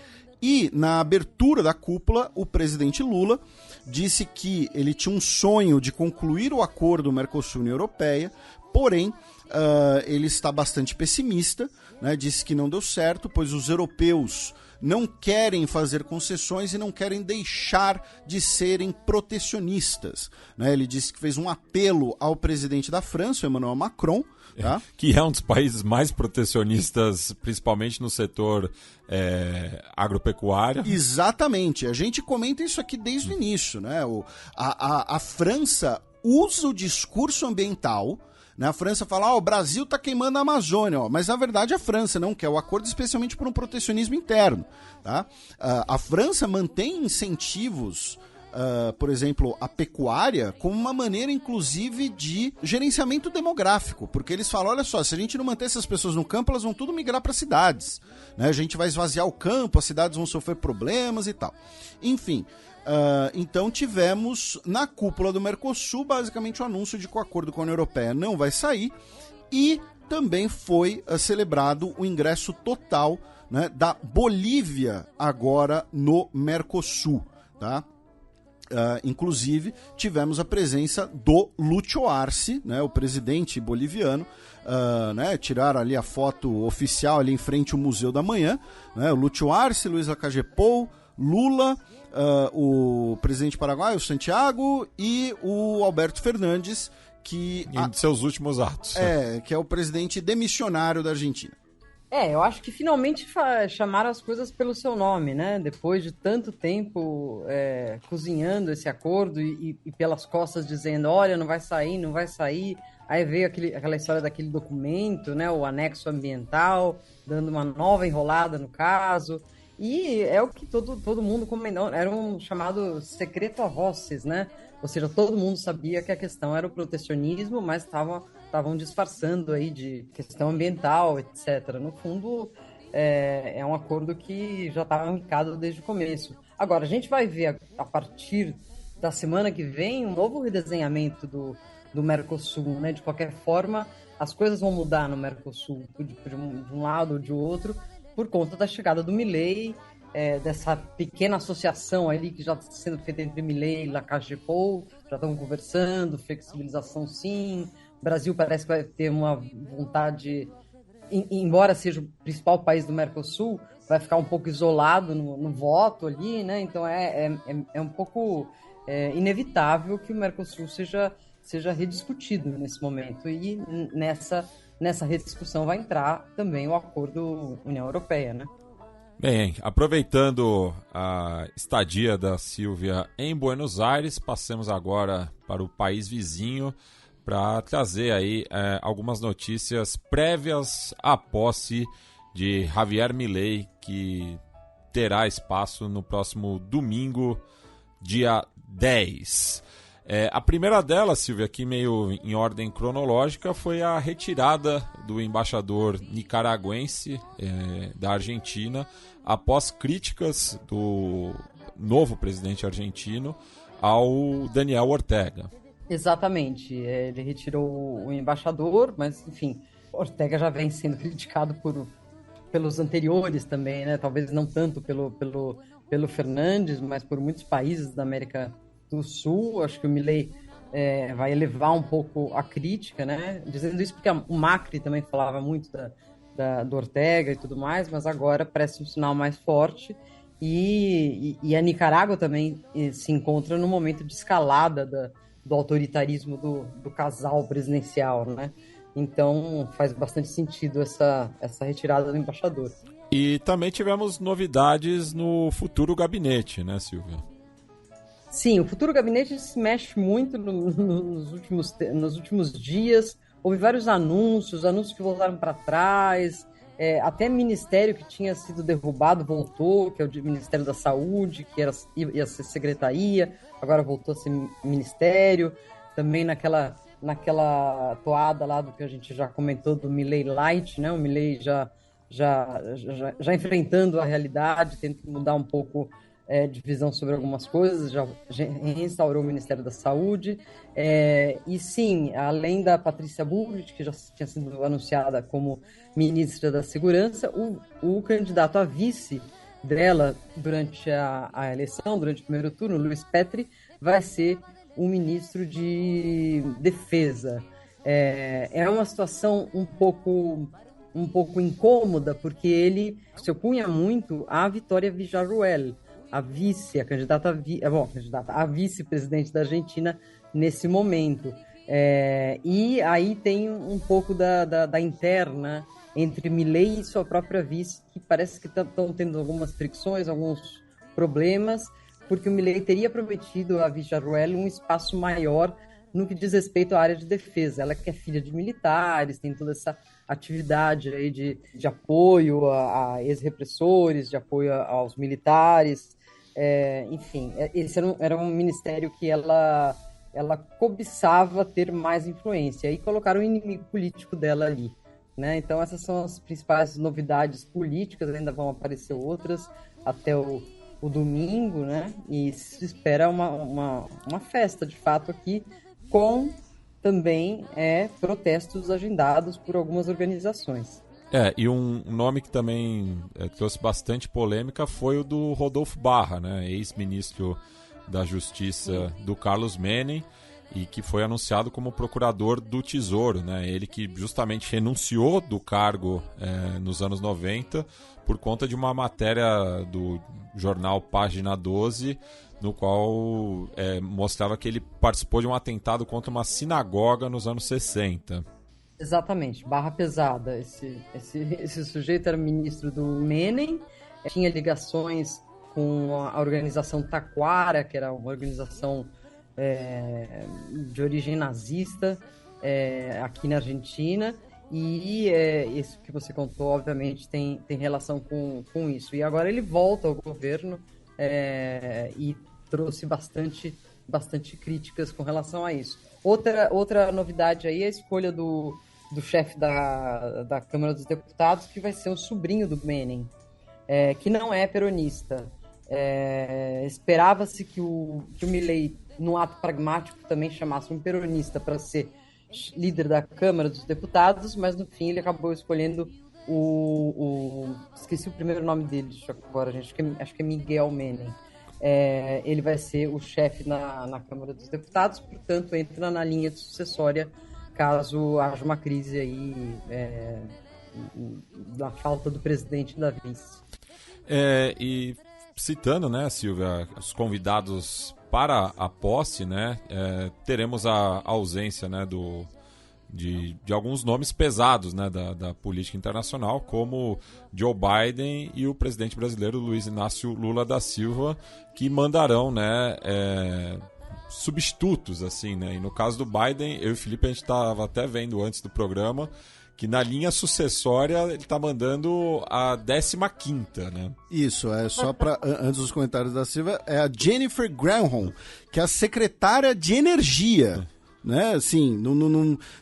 e na abertura da cúpula, o presidente Lula disse que ele tinha um sonho de concluir o acordo Mercosul-União Europeia, porém, ele está bastante pessimista, né, disse que não deu certo, pois os europeus não querem fazer concessões e não querem deixar de serem protecionistas, né? Ele disse que fez um apelo ao presidente da França, Emmanuel Macron, tá? Que é um dos países mais protecionistas, principalmente no setor agropecuário. Exatamente, a gente comenta isso aqui desde o início, né? A França usa o discurso ambiental, né? A França fala, o Brasil está queimando a Amazônia, mas na verdade a França não quer o acordo, especialmente por um protecionismo interno, tá? A França mantém incentivos, por exemplo, a pecuária, como uma maneira, inclusive, de gerenciamento demográfico, porque eles falam, olha só, se a gente não manter essas pessoas no campo, elas vão tudo migrar para cidades, né? A gente vai esvaziar o campo, as cidades vão sofrer problemas e tal. Enfim, então tivemos na cúpula do Mercosul basicamente o anúncio de que o acordo com a União Europeia não vai sair, e também foi celebrado o ingresso total, né, da Bolívia agora no Mercosul, tá? Inclusive tivemos a presença do Lúcio Arce, né, o presidente boliviano, né, tiraram ali a foto oficial ali em frente ao Museu da Manhã, né, o Lúcio Arce, Luiz Lacagepou, Lula, o presidente paraguaio, Santiago, e o Alberto Fernandes, que em seus últimos atos. Que é o presidente demissionário da Argentina. Eu acho que finalmente chamaram as coisas pelo seu nome, né? Depois de tanto tempo cozinhando esse acordo e pelas costas dizendo, olha, não vai sair, não vai sair. Aí veio aquela história daquele documento, né? O anexo ambiental, dando uma nova enrolada no caso. E é o que todo mundo comentou, era um chamado secreto a voces, né? Ou seja, todo mundo sabia que a questão era o protecionismo, mas estavam disfarçando aí de questão ambiental, etc. No fundo, é um acordo que já estava marcado desde o começo. Agora, a gente vai ver a partir da semana que vem um novo redesenhamento do Mercosul, né? De qualquer forma, as coisas vão mudar no Mercosul de um lado ou de outro, por conta da chegada do Milei, dessa pequena associação ali que já está sendo feita entre Milei e Lacage-Pou, já estão conversando, flexibilização sim, o Brasil parece que vai ter uma vontade, embora seja o principal país do Mercosul, vai ficar um pouco isolado no voto ali, né? Então é um pouco inevitável que o Mercosul seja rediscutido nesse momento, e nessa rediscussão vai entrar também o acordo União Europeia, né? Bem, aproveitando a estadia da Sílvia em Buenos Aires, passemos agora para o país vizinho para trazer aí algumas notícias prévias à posse de Javier Milei, que terá espaço no próximo domingo, dia 10. A primeira delas, Silvia, aqui meio em ordem cronológica, foi a retirada do embaixador nicaragüense da Argentina após críticas do novo presidente argentino ao Daniel Ortega. Exatamente, ele retirou o embaixador, mas enfim, Ortega já vem sendo criticado pelos anteriores também, né? Talvez não tanto pelo Fernandes, mas por muitos países da América do Sul. Acho que o Milei vai elevar um pouco a crítica, né? Dizendo isso porque o Macri também falava muito do Ortega e tudo mais, mas agora parece um sinal mais forte, e a Nicarágua também se encontra no momento de escalada do autoritarismo do casal presidencial, né? Então faz bastante sentido essa retirada do embaixador. E também tivemos novidades no futuro gabinete, né, Silvia? Sim, o futuro gabinete se mexe muito nos últimos dias. Houve vários anúncios que voltaram para trás, até ministério que tinha sido derrubado voltou, que é o Ministério da Saúde, que ia ser secretaria, agora voltou a ser ministério. Também naquela toada lá do que a gente já comentou do Milei Light, né? O Milei já enfrentando a realidade, tentando mudar um pouco de visão sobre algumas coisas, já reinstaurou o Ministério da Saúde, e sim, além da Patrícia Bullrich, que já tinha sido anunciada como ministra da Segurança, o candidato a vice dela durante a eleição, durante o primeiro turno, Luiz Petri, vai ser o ministro de Defesa. É uma situação um pouco incômoda, porque ele se opunha muito à Vitória Villarruel, a candidata a vice-presidente da Argentina nesse momento. E aí tem um pouco da interna entre Milei e sua própria vice, que parece que estão tendo algumas fricções, alguns problemas, porque o Milei teria prometido a Villarruel um espaço maior no que diz respeito à área de defesa. Ela que é filha de militares, tem toda essa atividade aí de apoio a ex-repressores, de apoio aos militares. Enfim, esse era um ministério que ela cobiçava ter mais influência, e colocaram o inimigo político dela ali, né? Então essas são as principais novidades políticas, ainda vão aparecer outras até o domingo, né? E se espera uma festa de fato aqui, com também protestos agendados por algumas organizações. E um nome que também trouxe bastante polêmica foi o do Rodolfo Barra, né? Ex-ministro da Justiça do Carlos Menem, e que foi anunciado como procurador do Tesouro, né? Ele que justamente renunciou do cargo nos anos 90 por conta de uma matéria do jornal Página 12, no qual mostrava que ele participou de um atentado contra uma sinagoga nos anos 60. Exatamente, barra pesada. Esse sujeito era ministro do Menem, tinha ligações com a organização Taquara, que era uma organização de origem nazista aqui na Argentina, E isso que você contou, obviamente, tem relação com isso. E agora ele volta ao governo e trouxe bastante críticas com relação a isso. Outra novidade aí é a escolha do chefe da Câmara dos Deputados, que vai ser um sobrinho do Menem, que não é peronista. Esperava-se que o Milei, num ato pragmático, também chamasse um peronista para ser líder da Câmara dos Deputados, mas no fim ele acabou escolhendo esqueci o primeiro nome dele agora, gente, acho que é Miguel Menem. Ele vai ser o chefe na Câmara dos Deputados, portanto entra na linha de sucessória caso haja uma crise aí da falta do presidente e da vice. E citando, né, Silvia, os convidados para a posse, né, teremos a ausência, né, de alguns nomes pesados, né, da política internacional, como Joe Biden e o presidente brasileiro Luiz Inácio Lula da Silva, que mandarão, né, substitutos, assim, né? E no caso do Biden, eu e o Felipe, a gente estava até vendo antes do programa que na linha sucessória ele está mandando a 15ª, né? Isso, só para antes dos comentários da Silvia, é a Jennifer Granholm, que é a secretária de Energia, né? Assim,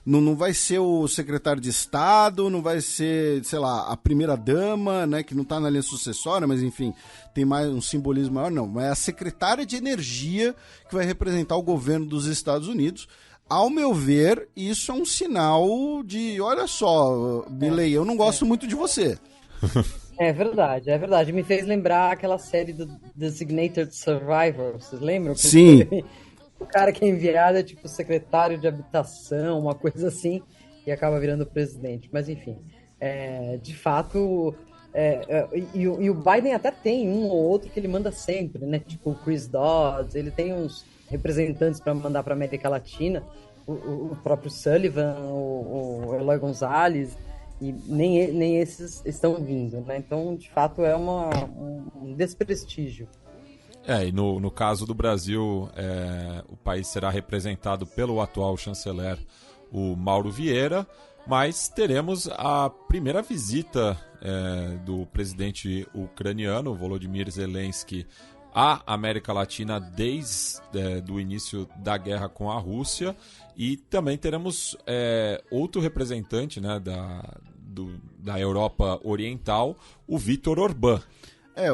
não vai ser o secretário de Estado, não vai ser, sei lá, a primeira-dama, né? Que não está na linha sucessória, mas enfim, tem mais um simbolismo maior, não. É a secretária de Energia que vai representar o governo dos Estados Unidos. Ao meu ver, isso é um sinal de, olha só, Milei, eu não gosto muito de você. É verdade. Me fez lembrar aquela série do Designated Survivor, vocês lembram? Sim. O cara que é enviado é tipo secretário de habitação, uma coisa assim, e acaba virando presidente. Mas enfim, de fato... E o Biden até tem um ou outro que ele manda sempre, né? Tipo o Chris Dodds, ele tem uns representantes para mandar para América Latina, o próprio Sullivan, o Eloy Gonzalez, e nem esses estão vindo, né? Então, de fato, é um desprestígio. E no caso do Brasil, o país será representado pelo atual chanceler, o Mauro Vieira, mas teremos a primeira visita do presidente ucraniano, Volodymyr Zelensky, à América Latina desde o início da guerra com a Rússia, e também teremos outro representante, né, da Europa Oriental, o Viktor Orbán.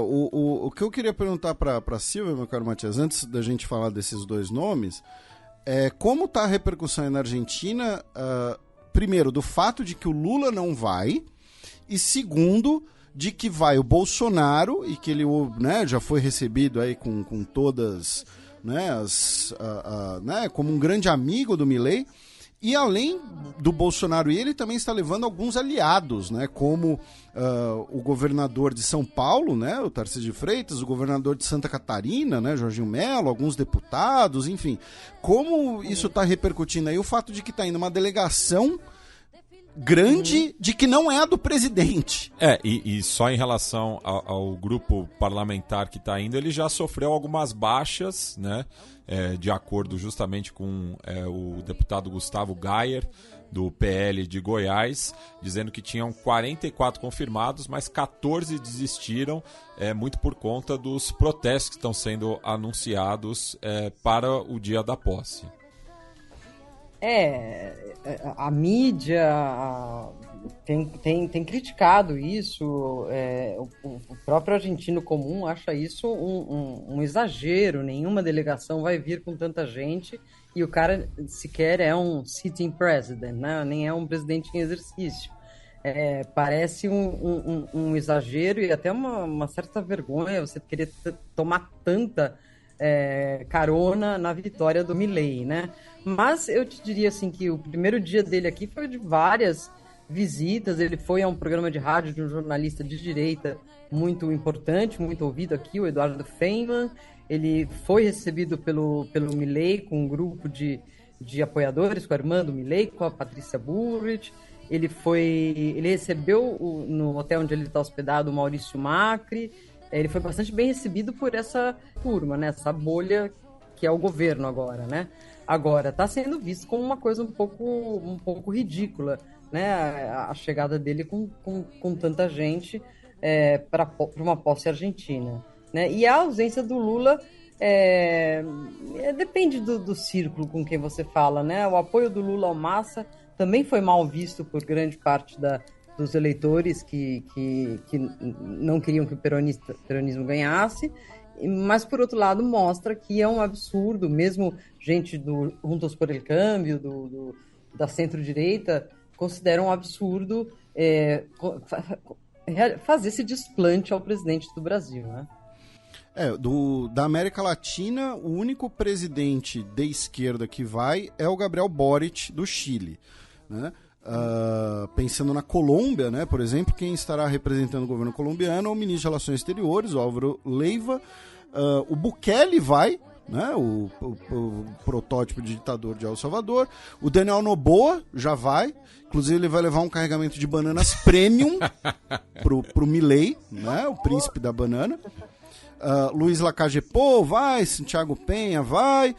O que eu queria perguntar para a Silvia, meu caro Matias, antes da gente falar desses dois nomes, como está a repercussão aí na Argentina, primeiro, do fato de que o Lula não vai, e segundo, de que vai o Bolsonaro, e que ele, né, já foi recebido aí com todas, né, como um grande amigo do Milei. E além do Bolsonaro, ele também está levando alguns aliados, né, como o governador de São Paulo, né, o Tarcísio de Freitas, o governador de Santa Catarina, né, Jorginho Melo, alguns deputados, enfim. Como isso está repercutindo aí? O fato de que está indo uma delegação grande de que não é a do presidente. E só em relação ao grupo parlamentar que está indo, ele já sofreu algumas baixas, né? De acordo justamente com o deputado Gustavo Gayer, do PL de Goiás, dizendo que tinham 44 confirmados, mas 14 desistiram, muito por conta dos protestos que estão sendo anunciados para o dia da posse. A mídia tem criticado isso, o próprio argentino comum acha isso um exagero, nenhuma delegação vai vir com tanta gente, e o cara sequer é um sitting president, né? Nem é um presidente em exercício. Parece um exagero e até uma certa vergonha você querer tomar tanta carona na vitória do Milei, né? Mas eu te diria assim que o primeiro dia dele aqui foi de várias visitas. Ele foi a um programa de rádio de um jornalista de direita muito importante, muito ouvido aqui, o Eduardo Feynman. Ele foi recebido pelo Milei com um grupo de apoiadores, com a irmã do Milei, com a Patrícia Bullrich. Ele recebeu no hotel onde ele está hospedado o Maurício Macri. Ele foi bastante bem recebido por essa turma, né? Essa bolha que é o governo agora, né? Agora, está sendo visto como uma coisa um pouco ridícula né, a chegada dele com tanta gente para uma posse argentina, né? E a ausência do Lula depende do círculo com quem você fala, né? O apoio do Lula ao Massa também foi mal visto por grande parte dos eleitores que não queriam que o peronismo ganhasse, mas, por outro lado, mostra que é um absurdo, mesmo gente do Juntos por el Cambio, da centro-direita, considera um absurdo fazer esse desplante ao presidente do Brasil, né? Da América Latina, o único presidente de esquerda que vai é o Gabriel Boric, do Chile, né? Pensando na Colômbia, né, por exemplo, quem estará representando o governo colombiano é o ministro de Relações Exteriores, o Álvaro Leiva. O Bukele vai, né, o protótipo de ditador de El Salvador. O Daniel Noboa já vai, inclusive ele vai levar um carregamento de bananas premium pro Milei, né, o príncipe da banana. Luiz Lacagepô vai, Santiago Penha vai,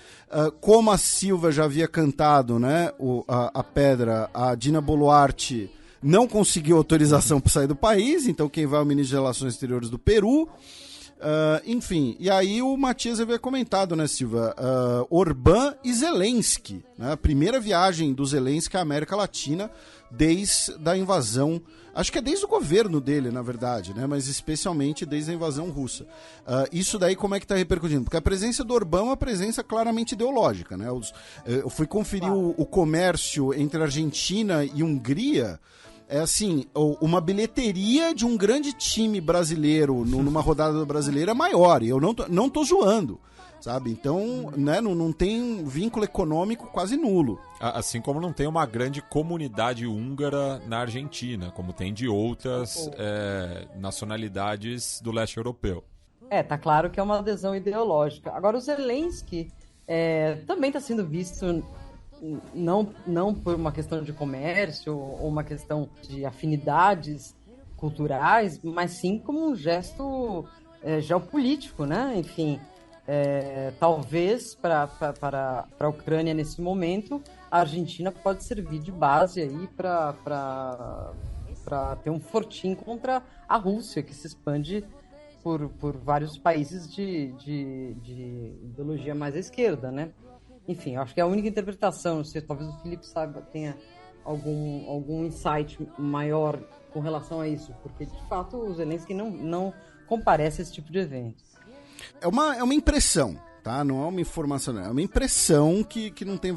como a Silva já havia cantado, né, a pedra, a Dina Boluarte não conseguiu autorização para sair do país, então quem vai é o ministro de Relações Exteriores do Peru. Enfim, e aí o Matias havia comentado, né, Silva, Orbán e Zelensky, né, a primeira viagem do Zelensky à América Latina desde a invasão, acho que é desde o governo dele, na verdade, né, mas especialmente desde a invasão russa. Isso daí como é que está repercutindo? Porque a presença do Orbán é uma presença claramente ideológica, né? Eu fui conferir o comércio entre Argentina e Hungria. É assim, uma bilheteria de um grande time brasileiro numa rodada brasileira maior, e eu não tô zoando, sabe? Então, né, não tem vínculo econômico quase nulo. Assim como não tem uma grande comunidade húngara na Argentina, como tem de outras nacionalidades do leste europeu. Tá claro que é uma adesão ideológica. Agora, o Zelensky também está sendo visto não por uma questão de comércio ou uma questão de afinidades culturais, mas sim como um gesto geopolítico, né? Enfim, talvez para a Ucrânia nesse momento, a Argentina pode servir de base aí para ter um fortim contra a Rússia, que se expande por vários países de ideologia mais à esquerda, né? Enfim, acho que é a única interpretação, não sei, talvez o Felipe tenha algum insight maior com relação a isso, porque de fato o Zelensky não comparece a esse tipo de evento. É uma impressão, tá? Não é uma informação, não. É uma impressão que não tem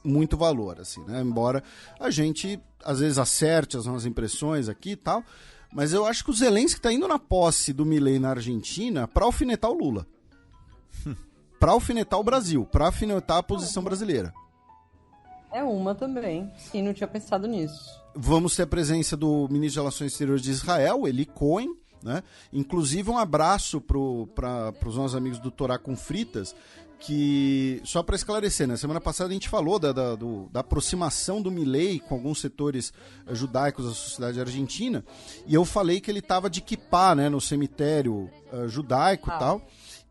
muito valor, assim, né? Embora a gente às vezes acerte as nossas impressões aqui e tal, mas eu acho que o Zelensky está indo na posse do Milei na Argentina para alfinetar o Lula. Para alfinetar o Brasil, para alfinetar a posição brasileira. É uma também, sim, não tinha pensado nisso. Vamos ter a presença do ministro de Relações Exteriores de Israel, Eli Cohen, né? Inclusive um abraço para os nossos amigos do Torá com Fritas, que, só para esclarecer, né? Semana passada a gente falou da aproximação do Milei com alguns setores judaicos da sociedade argentina, e eu falei que ele estava de kippá, né, no cemitério judaico e tal.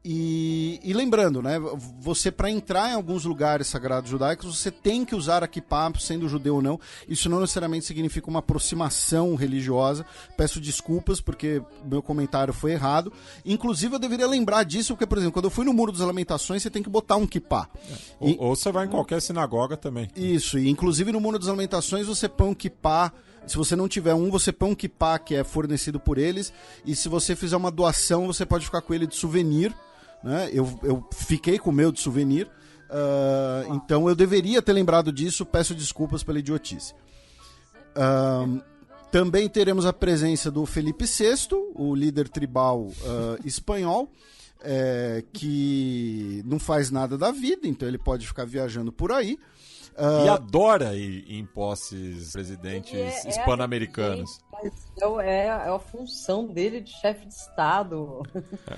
E lembrando, né, você para entrar em alguns lugares sagrados judaicos, você tem que usar a kippá, sendo judeu ou não. Isso não necessariamente significa uma aproximação religiosa. Peço desculpas porque meu comentário foi errado. Inclusive eu deveria lembrar disso, porque, por exemplo, quando eu fui no Muro das Lamentações, você tem que botar um kippá. Ou você vai em qualquer sinagoga também. Isso, e inclusive no Muro das Lamentações você põe um kippá. Se você não tiver você põe um kippá que é fornecido por eles, e se você fizer uma doação, você pode ficar com ele de souvenir, né? Eu fiquei com o meu de souvenir, então eu deveria ter lembrado disso, peço desculpas pela idiotice. Também teremos a presença do Felipe VI, o líder tribal espanhol, que não faz nada da vida, então ele pode ficar viajando por aí. E adora ir em posses presidentes hispano-americanos. É a função dele de chefe de Estado.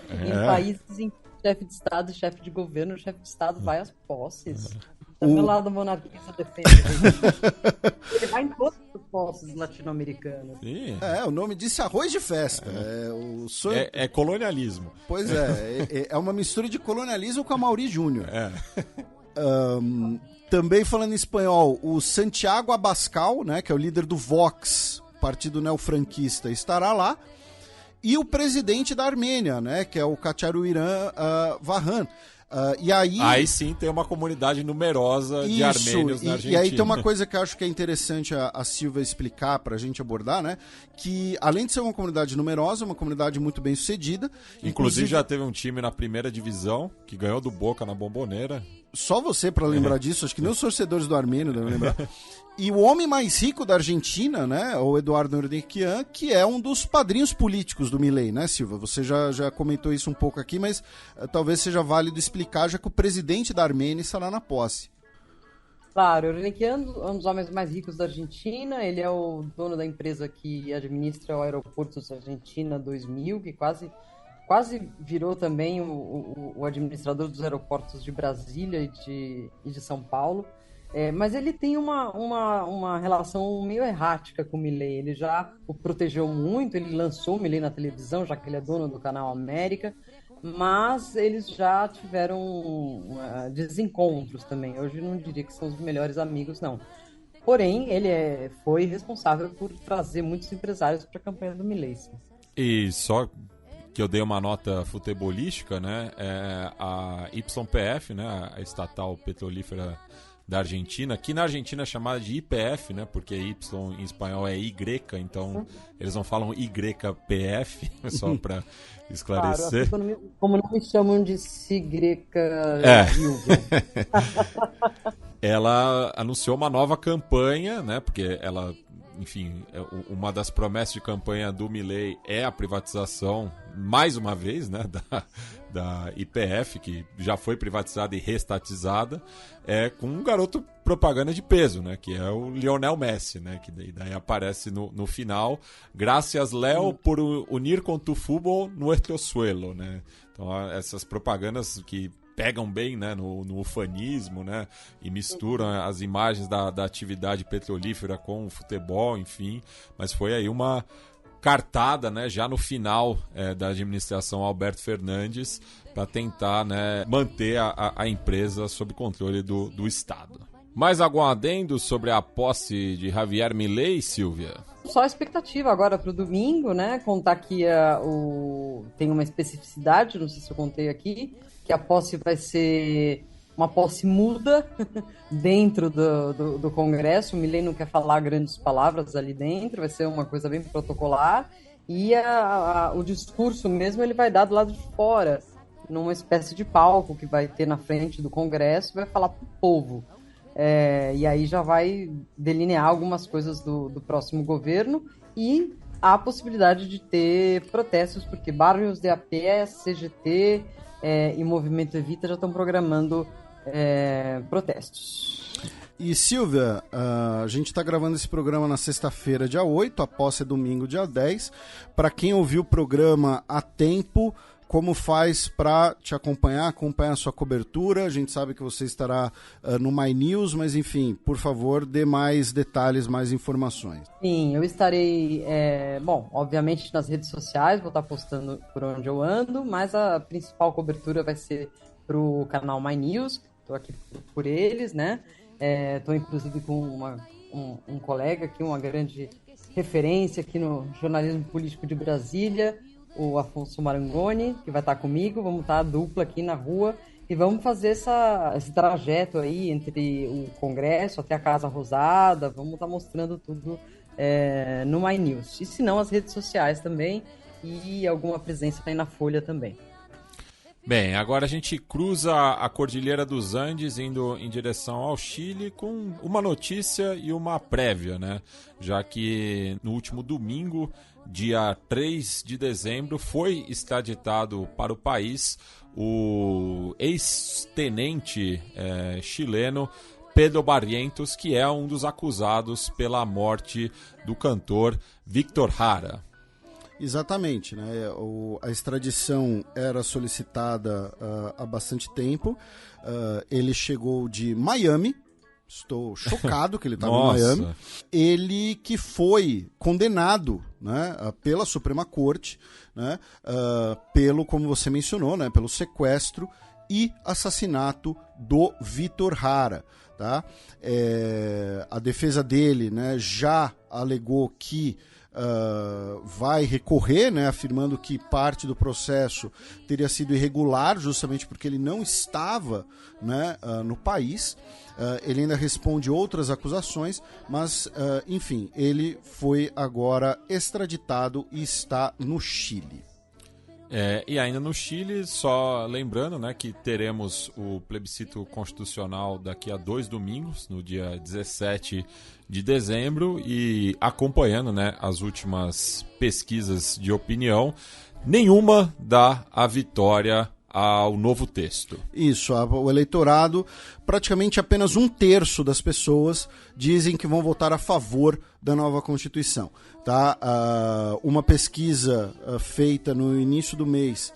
Em países em que chefe de Estado, chefe de governo, o chefe de Estado vai às posses. Do meu lado, monarquista defende. Ele vai em todas as posses latino-americanas. Sim. O nome disso é arroz de festa. O sonho... é colonialismo. Pois é uma mistura de colonialismo com a Mauri Júnior. Também falando em espanhol, o Santiago Abascal, né, que é o líder do Vox, partido neofranquista, estará lá. E o presidente da Armênia, né, que é o Kacharurian Vahan. E aí sim tem uma comunidade numerosa de armênios na Argentina. E aí tem uma coisa que eu acho que é interessante a Silvia explicar para a gente abordar, né? Que além de ser uma comunidade numerosa, é uma comunidade muito bem sucedida. Inclusive já teve um time na primeira divisão que ganhou do Boca na Bomboneira. Só você para lembrar disso, acho que nem os torcedores do Armênio devem lembrar. E o homem mais rico da Argentina, né, o Eduardo Urnequian, que é um dos padrinhos políticos do Milei, né, Silva? Você já comentou isso um pouco aqui, mas talvez seja válido explicar, já que o presidente da Armênia estará na posse. Claro, o Urnequian é um dos homens mais ricos da Argentina, ele é o dono da empresa que administra o aeroporto da Argentina 2000, que quase virou também o administrador dos aeroportos de Brasília e de São Paulo. Mas ele tem uma relação meio errática com o Milei. Ele já o protegeu muito, ele lançou o Milei na televisão, já que ele é dono do canal América, mas eles já tiveram desencontros também. Hoje não diria que são os melhores amigos, não. Porém, ele foi responsável por trazer muitos empresários para a campanha do Milei. Sim. E só que eu dei uma nota futebolística, né? A YPF, né? A estatal petrolífera da Argentina, que na Argentina é chamada de YPF, né? Porque Y em espanhol é Y, então eles não falam YPF, só para esclarecer. Claro, como não me chamam de Sigreca Silva. Ela anunciou uma nova campanha, né? Porque ela, enfim, uma das promessas de campanha do Milei é a privatização, mais uma vez, né, da YPF, que já foi privatizada e restatizada, com um garoto propaganda de peso, né, que é o Lionel Messi, né, que daí aparece no final, graças Léo por unir com tu fútbol nuestro suelo, né. Então essas propagandas que pegam bem, né, no ufanismo, né, e misturam as imagens da atividade petrolífera com o futebol, enfim, mas foi aí uma cartada, né, já no final da administração Alberto Fernandes para tentar, né, manter a empresa sob controle do Estado. Mais algum adendo sobre a posse de Javier Milei, Silvia? Só a expectativa agora para o domingo, né, contar que tem uma especificidade, não sei se eu contei aqui, que a posse vai ser uma posse muda dentro do Congresso. O Milei não quer falar grandes palavras ali dentro, vai ser uma coisa bem protocolar. E o discurso mesmo ele vai dar do lado de fora, numa espécie de palco que vai ter na frente do Congresso, vai falar para o povo. E aí já vai delinear algumas coisas do próximo governo e há a possibilidade de ter protestos, porque Barrios de a Pé, CGT e Movimento Evita já estão programando protestos. E Silvia, a gente está gravando esse programa na sexta-feira, dia 8, a posse é domingo, dia 10. Para quem ouviu o programa a tempo, como faz para te acompanhar a sua cobertura? A gente sabe que você estará no My News, mas enfim, por favor, dê mais detalhes, mais informações. Sim, eu estarei, obviamente nas redes sociais, vou estar postando por onde eu ando, mas a principal cobertura vai ser para o canal My News, estou aqui por eles, né? Estou inclusive com um colega aqui, uma grande referência aqui no jornalismo político de Brasília, o Afonso Marangoni, que vai estar comigo. Vamos estar a dupla aqui na rua e vamos fazer esse trajeto aí entre o Congresso até a Casa Rosada. Vamos estar mostrando tudo no My News. E se não, as redes sociais também e alguma presença aí na Folha também. Bem, agora a gente cruza a Cordilheira dos Andes indo em direção ao Chile com uma notícia e uma prévia, né? Já que no último domingo, dia 3 de dezembro, foi extraditado para o país o ex-tenente chileno Pedro Barrientos, que é um dos acusados pela morte do cantor Víctor Jara. Exatamente, né? A extradição era solicitada há bastante tempo. Ele chegou de Miami. Estou chocado que ele estava em Miami. Ele que foi condenado, né, pela Suprema Corte, né, pelo, como você mencionou, né, pelo sequestro e assassinato do Vitor Hara. Tá? A defesa dele, né, já alegou que vai recorrer, né, afirmando que parte do processo teria sido irregular, justamente porque ele não estava, né, no país. Ele ainda responde outras acusações, mas, enfim, ele foi agora extraditado e está no Chile. E ainda no Chile, só lembrando, né, que teremos o plebiscito constitucional daqui a 2 domingos, no dia 17 de dezembro, e acompanhando, né, as últimas pesquisas de opinião, nenhuma dá a vitória ao novo texto. Isso, o eleitorado, praticamente apenas 1/3 das pessoas dizem que vão votar a favor da nova Constituição. Tá? Uma pesquisa feita no início do mês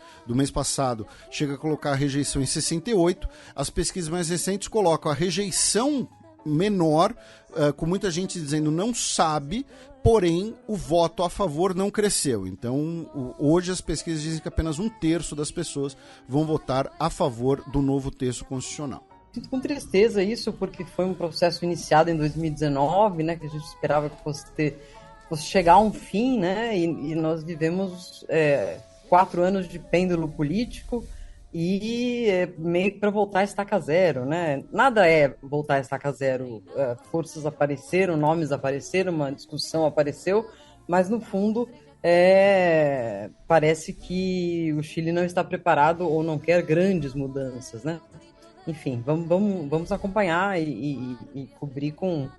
passado, chega a colocar a rejeição em 68%. As pesquisas mais recentes colocam a rejeição menor, com muita gente dizendo não sabe, porém o voto a favor não cresceu. Então, hoje as pesquisas dizem que apenas 1/3 das pessoas vão votar a favor do novo texto constitucional. Sinto com tristeza isso, porque foi um processo iniciado em 2019, né, que a gente esperava que fosse chegar a um fim, né, e nós vivemos 4 anos de pêndulo político e meio que para voltar a estaca zero, né? Nada é voltar a estaca zero. Forças apareceram, nomes apareceram, uma discussão apareceu, mas no fundo parece que o Chile não está preparado ou não quer grandes mudanças, né? Enfim, vamos acompanhar e cobrir com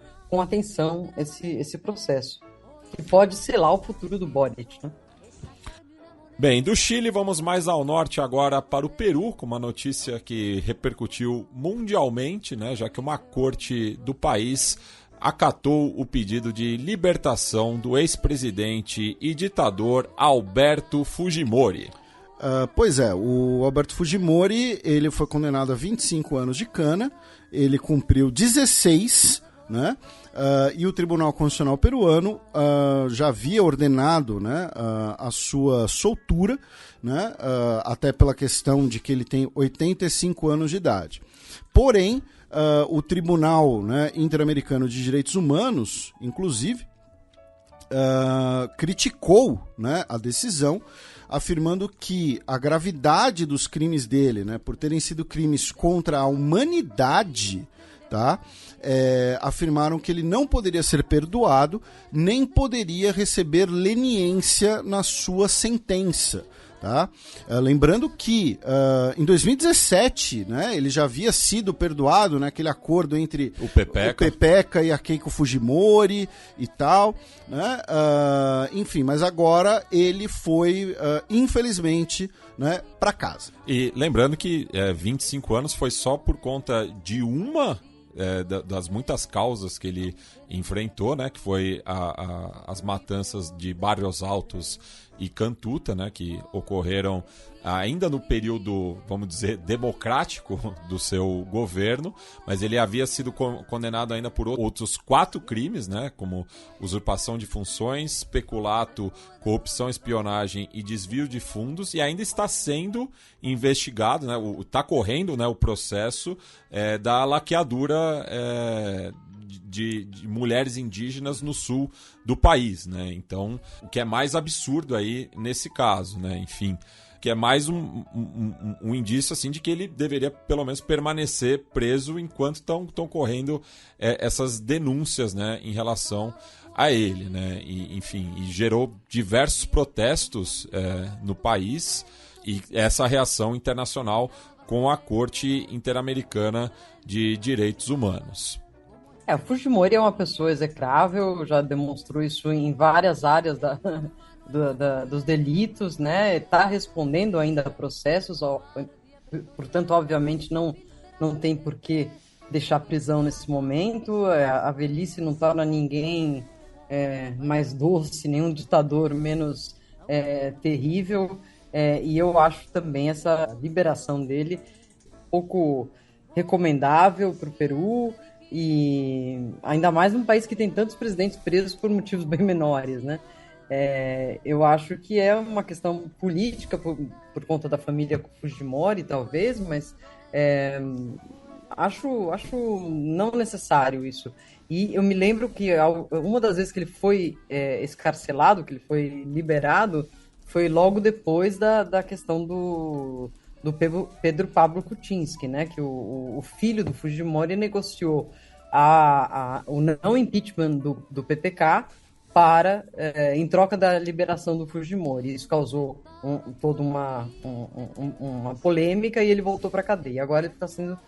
atenção esse processo, que pode selar o futuro do Boric, né? Bem, do Chile vamos mais ao norte agora para o Peru, com uma notícia que repercutiu mundialmente, né, já que uma corte do país acatou o pedido de libertação do ex-presidente e ditador Alberto Fujimori. Pois é, o Alberto Fujimori ele foi condenado a 25 anos de cana, ele cumpriu 16, né? E o Tribunal Constitucional peruano já havia ordenado, né, a sua soltura, né, até pela questão de que ele tem 85 anos de idade. Porém, o Tribunal, né, Interamericano de Direitos Humanos, inclusive, criticou, né, a decisão, afirmando que a gravidade dos crimes dele, né, por terem sido crimes contra a humanidade, tá? Afirmaram que ele não poderia ser perdoado, nem poderia receber leniência na sua sentença. Tá? Lembrando que em 2017, né, ele já havia sido perdoado, né, aquele acordo entre o Pepeca e a Keiko Fujimori e tal, né? Enfim, mas agora ele foi, infelizmente, né, para casa. E lembrando que 25 anos foi só por conta de uma das muitas causas que ele enfrentou, né, que foi as matanças de Barrios Altos e Cantuta, né, que ocorreram ainda no período, vamos dizer, democrático do seu governo, mas ele havia sido condenado ainda por outros 4 crimes, né, como usurpação de funções, peculato, corrupção, espionagem e desvio de fundos, e ainda está sendo investigado, né, está correndo, né, o processo da laqueadura de mulheres indígenas no sul do país, né? Então, o que é mais absurdo aí nesse caso, né? Enfim, que é mais um indício assim de que ele deveria pelo menos permanecer preso enquanto estão correndo essas denúncias, né, em relação a ele, né? E, enfim, e gerou diversos protestos no país e essa reação internacional com a Corte Interamericana de Direitos Humanos. O Fujimori é uma pessoa execrável, já demonstrou isso em várias áreas dos delitos, né? Está respondendo ainda a processos, portanto, obviamente, não tem por que deixar prisão nesse momento. A velhice não torna ninguém mais doce, nenhum ditador menos terrível, e eu acho também essa liberação dele pouco recomendável para o Peru, e ainda mais num país que tem tantos presidentes presos por motivos bem menores, né? Eu acho que é uma questão política por conta da família Fujimori, talvez, mas acho não necessário isso. E eu me lembro que uma das vezes que ele foi escarcelado, que ele foi liberado, foi logo depois da questão do Pedro Pablo Kuczynski, né? Que o filho do Fujimori negociou o não impeachment do PPK em troca da liberação do Fujimori. Isso causou toda uma polêmica e ele voltou para a cadeia. Agora ele está sendo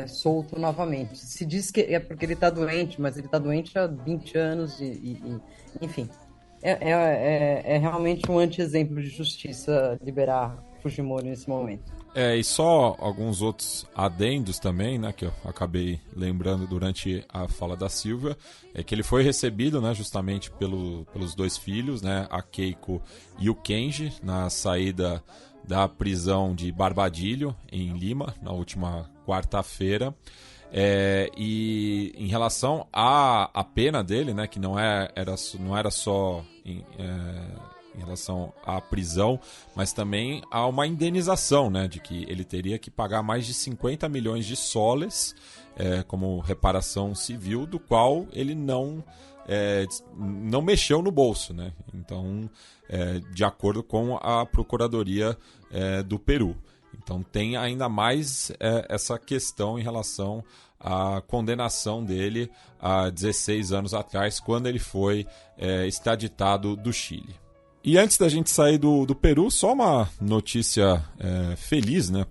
solto novamente. Se diz que é porque ele está doente, mas ele está doente há 20 anos enfim. É realmente um anti-exemplo de justiça liberar Fujimori nesse momento. E só alguns outros adendos também, né, que eu acabei lembrando durante a fala da Silvia, é que ele foi recebido, né, justamente pelos dois filhos, né, a Keiko e o Kenji, na saída da prisão de Barbadilho, em Lima, na última quarta-feira. E em relação à pena dele, né, que não era só em relação à prisão, mas também há uma indenização, né, de que ele teria que pagar mais de 50 milhões de soles como reparação civil, do qual ele não mexeu no bolso, né? Então, de acordo com a Procuradoria do Peru. Então tem ainda mais essa questão em relação à condenação dele há 16 anos atrás, quando ele foi extraditado do Chile. E antes da gente sair do Peru, só uma notícia feliz, né,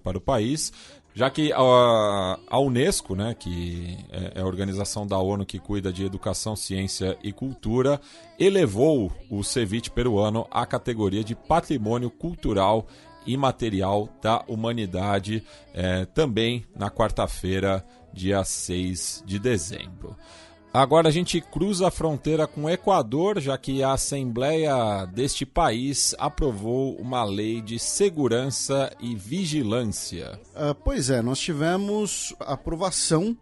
para o país, já que a Unesco, né, que é a organização da ONU que cuida de educação, ciência e cultura, elevou o ceviche peruano à categoria de patrimônio cultural imaterial da humanidade, também na quarta-feira, dia 6 de dezembro. Agora a gente cruza a fronteira com o Equador, já que a Assembleia deste país aprovou uma lei de segurança e vigilância. Pois é, nós tivemos a aprovação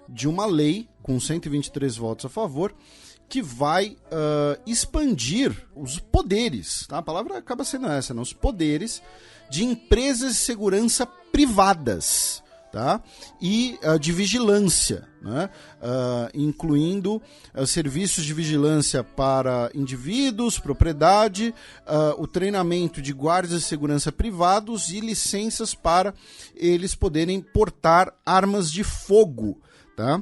de uma lei com 123 votos a favor, que vai expandir os poderes, tá? A palavra acaba sendo essa, né? Os poderes de empresas de segurança privadas, tá? E de vigilância, né? Incluindo serviços de vigilância para indivíduos, propriedade, o treinamento de guardas de segurança privados e licenças para eles poderem portar armas de fogo, tá?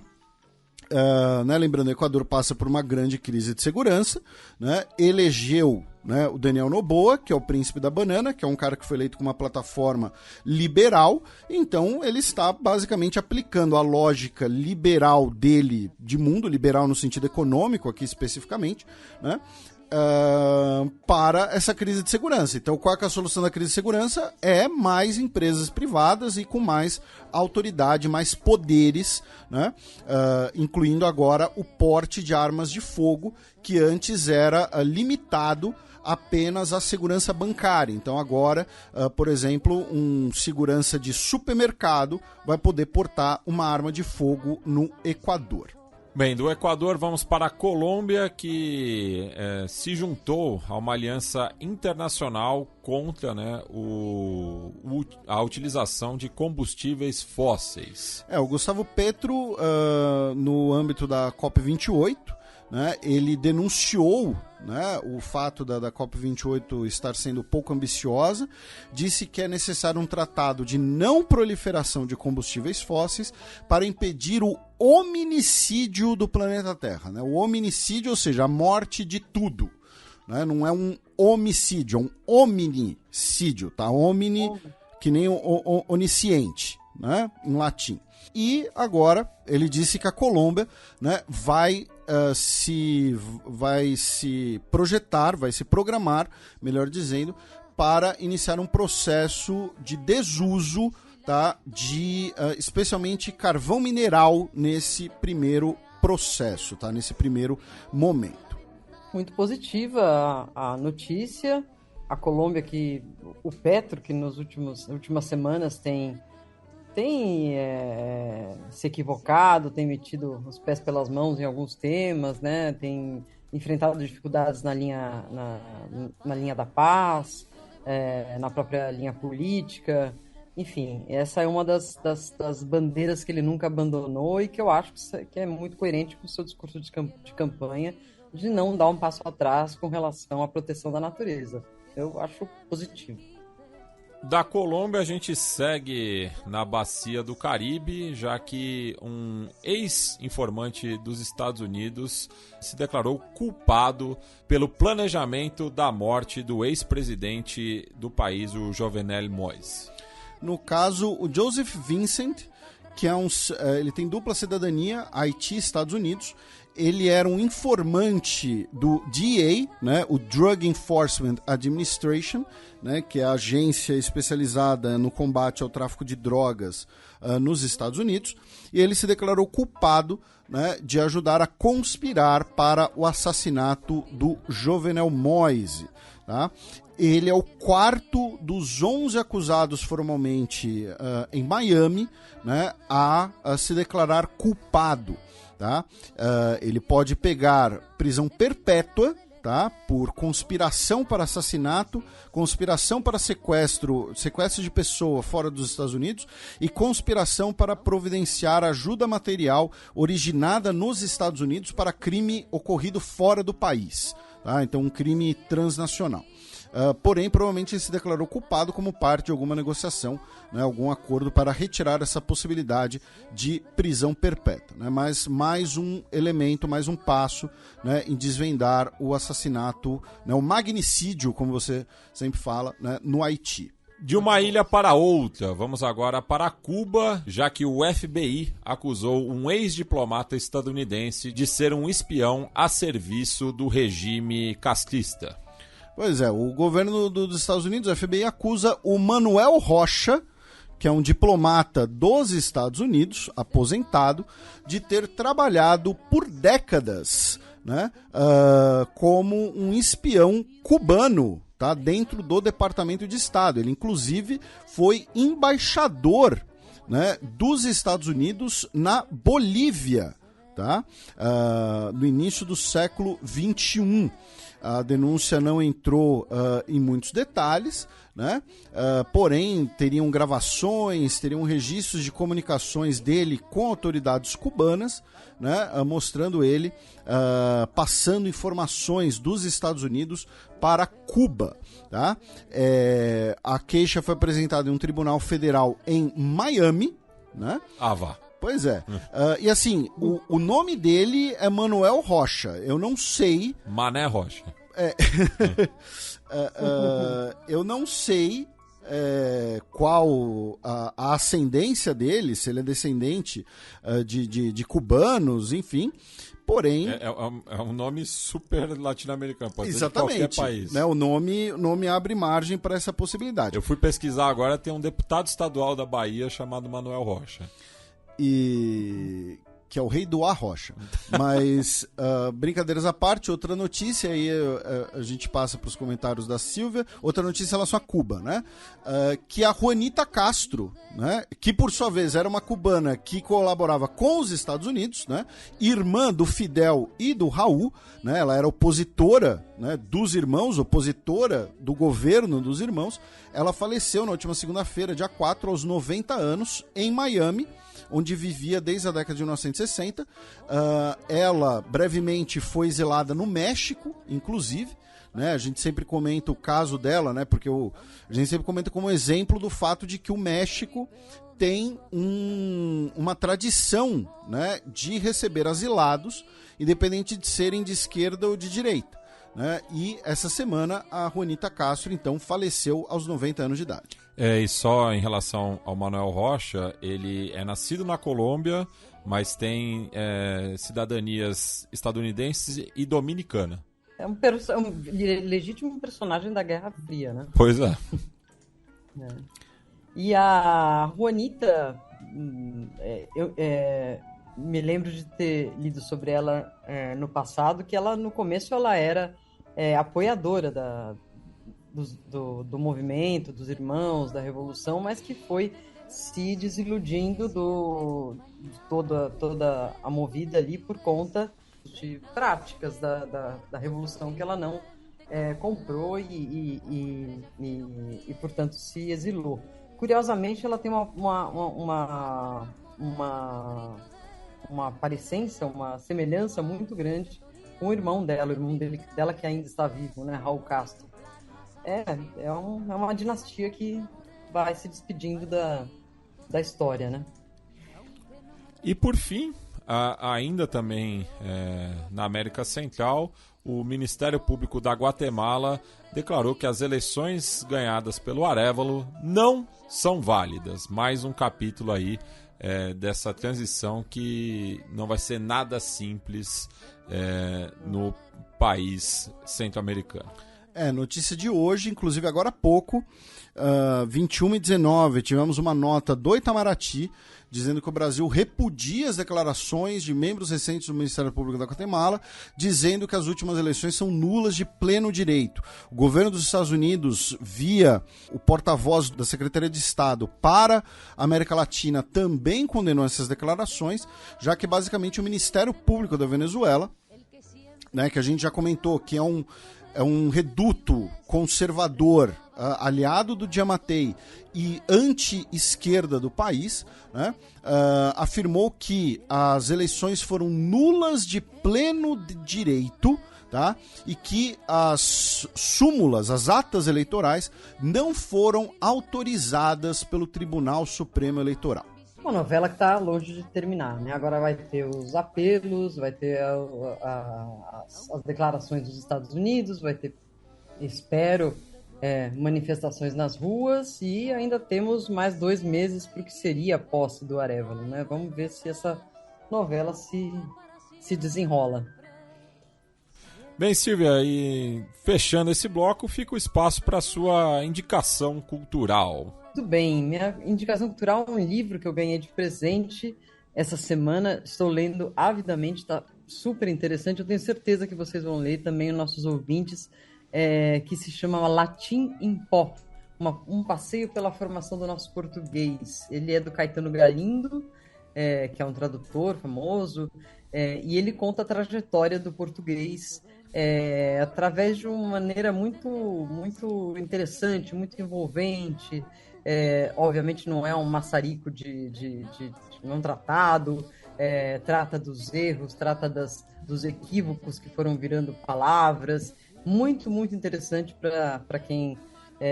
Né, lembrando, o Equador passa por uma grande crise de segurança, né, elegeu, né, o Daniel Noboa, que é o príncipe da banana, que é um cara que foi eleito com uma plataforma liberal, então ele está basicamente aplicando a lógica liberal dele, de mundo, liberal no sentido econômico aqui especificamente, né, para essa crise de segurança. Então, qual é a solução da crise de segurança? É mais empresas privadas e com mais autoridade, mais poderes, né? Incluindo agora o porte de armas de fogo, que antes era limitado apenas à segurança bancária. Então agora, por exemplo, um segurança de supermercado vai poder portar uma arma de fogo no Equador. Bem, do Equador vamos para a Colômbia, que se juntou a uma aliança internacional contra, né, a utilização de combustíveis fósseis. O Gustavo Petro, no âmbito da COP28, né, ele denunciou, né, o fato da COP28 estar sendo pouco ambiciosa, disse que é necessário um tratado de não proliferação de combustíveis fósseis para impedir o hominicídio do planeta Terra. Né? O hominicídio, ou seja, a morte de tudo. Né? Não é um homicídio, é um hominicídio. Tá? Homini, que nem onisciente, né? Em latim. E agora ele disse que a Colômbia, né, vai se projetar, vai se programar, melhor dizendo, para iniciar um processo de desuso, tá, de especialmente carvão mineral nesse primeiro processo, tá, nesse primeiro momento. Muito positiva a notícia. A Colômbia, que o Petro, que nas últimas semanas tem se equivocado, tem metido os pés pelas mãos em alguns temas, né? Tem enfrentado dificuldades na linha, na linha da paz, na própria linha política. Enfim, essa é uma das bandeiras que ele nunca abandonou e que eu acho que é muito coerente com o seu discurso de campanha de não dar um passo atrás com relação à proteção da natureza. Eu acho positivo. Da Colômbia a gente segue na bacia do Caribe, já que um ex-informante dos Estados Unidos se declarou culpado pelo planejamento da morte do ex-presidente do país, o Jovenel Moïse. No caso, o Joseph Vincent, que ele tem dupla cidadania, Haiti e Estados Unidos. Ele era um informante do DEA, né, o Drug Enforcement Administration, né, que é a agência especializada no combate ao tráfico de drogas nos Estados Unidos, e ele se declarou culpado, né, de ajudar a conspirar para o assassinato do Jovenel Moïse. Tá? Ele é o quarto dos 11 acusados formalmente em Miami, né, a se declarar culpado. Tá? Ele pode pegar prisão perpétua, tá? Por conspiração para assassinato, conspiração para sequestro de pessoa fora dos Estados Unidos e conspiração para providenciar ajuda material originada nos Estados Unidos para crime ocorrido fora do país. Tá? Então, um crime transnacional. Porém, provavelmente ele se declarou culpado como parte de alguma negociação, né, algum acordo para retirar essa possibilidade de prisão perpétua. Né, mas mais um elemento, mais um passo, né, em desvendar o assassinato, né, o magnicídio, como você sempre fala, né, no Haiti. De uma ilha para outra, vamos agora para Cuba, já que o FBI acusou um ex-diplomata estadunidense de ser um espião a serviço do regime castrista. Pois é, o governo dos Estados Unidos, o FBI, acusa o Manuel Rocha, que é um diplomata dos Estados Unidos, aposentado, de ter trabalhado por décadas, né, como um espião cubano, tá, dentro do Departamento de Estado. Ele, inclusive, foi embaixador, né, dos Estados Unidos na Bolívia, tá, no início do século XXI. A denúncia não entrou em muitos detalhes, né? Porém, teriam gravações, teriam registros de comunicações dele com autoridades cubanas, né? Mostrando ele passando informações dos Estados Unidos para Cuba. Tá? A queixa foi apresentada em um tribunal federal em Miami. Né? Vá. Pois é. E assim, o nome dele é Manuel Rocha. Eu não sei... Mané Rocha. Eu não sei qual a ascendência dele, se ele é descendente de cubanos, enfim. Porém... É um nome super latino-americano, pode exatamente, ser de qualquer país. Né, o nome abre margem para essa possibilidade. Eu fui pesquisar agora, tem um deputado estadual da Bahia chamado Manuel Rocha. Que é o rei do Arrocha. Mas, brincadeiras à parte, outra notícia, aí a gente passa para os comentários da Silvia, outra notícia em relação a Cuba, né? Que a Juanita Castro, né? Que por sua vez era uma cubana que colaborava com os Estados Unidos, né? Irmã do Fidel e do Raul, né? Ela era opositora, né, dos irmãos, opositora do governo dos irmãos. Ela faleceu na última segunda-feira, dia 4, aos 90 anos, em Miami, onde vivia desde a década de 1960. Ela brevemente foi exilada no México, inclusive. Né? A gente sempre comenta o caso dela, né? Porque a gente sempre comenta como exemplo do fato de que o México tem uma tradição, né, de receber asilados, independente de serem de esquerda ou de direita. Né? E essa semana a Juanita Castro, então, faleceu aos 90 anos de idade. E só em relação ao Manuel Rocha, ele é nascido na Colômbia, mas tem cidadanias estadunidenses e dominicana. É um legítimo personagem da Guerra Fria, né? Pois é. E a Juanita, eu me lembro de ter lido sobre ela no passado, que ela, no começo, ela era apoiadora do movimento, dos irmãos, da Revolução, mas que foi se desiludindo de toda a movida ali por conta de práticas da Revolução que ela não comprou e, portanto, se exilou. Curiosamente, ela tem uma parecência, uma semelhança muito grande com o irmão dela que ainda está vivo, né, Raul Castro. É uma dinastia que vai se despedindo da história, né? E por fim, ainda também na América Central, o Ministério Público da Guatemala declarou que as eleições ganhadas pelo Arévalo não são válidas. Mais um capítulo aí dessa transição que não vai ser nada simples no país centro-americano. Notícia de hoje, inclusive agora há pouco, 21h19, tivemos uma nota do Itamaraty dizendo que o Brasil repudia as declarações de membros recentes do Ministério Público da Guatemala, dizendo que as últimas eleições são nulas de pleno direito. O governo dos Estados Unidos, via o porta-voz da Secretaria de Estado para a América Latina, também condenou essas declarações, já que basicamente o Ministério Público da Venezuela, né, que a gente já comentou que é um reduto conservador, aliado do Giammattei e anti-esquerda do país, né, afirmou que as eleições foram nulas de pleno direito, tá, e que as súmulas, as atas eleitorais, não foram autorizadas pelo Tribunal Supremo Eleitoral. Uma novela que está longe de terminar, né? Agora vai ter os apelos, vai ter as declarações dos Estados Unidos, vai ter, espero, manifestações nas ruas e ainda temos mais 2 meses para o que seria a posse do Arévalo, né? Vamos ver se essa novela se desenrola. Bem, Silvia, e fechando esse bloco, fica o espaço para a sua indicação cultural. Muito bem, minha indicação cultural é um livro que eu ganhei de presente essa semana, estou lendo avidamente, está super interessante, eu tenho certeza que vocês vão ler, também os nossos ouvintes, que se chama Latim em Pó, um passeio pela formação do nosso português. Ele é do Caetano Galindo, que é um tradutor famoso, e ele conta a trajetória do português através de uma maneira muito, muito interessante, muito envolvente. Obviamente não é um maçarico de não tratado, trata dos erros, trata dos equívocos que foram virando palavras. Muito, muito interessante para quem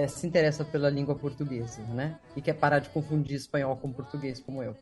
se interessa pela língua portuguesa, né? E quer parar de confundir espanhol com português, como eu.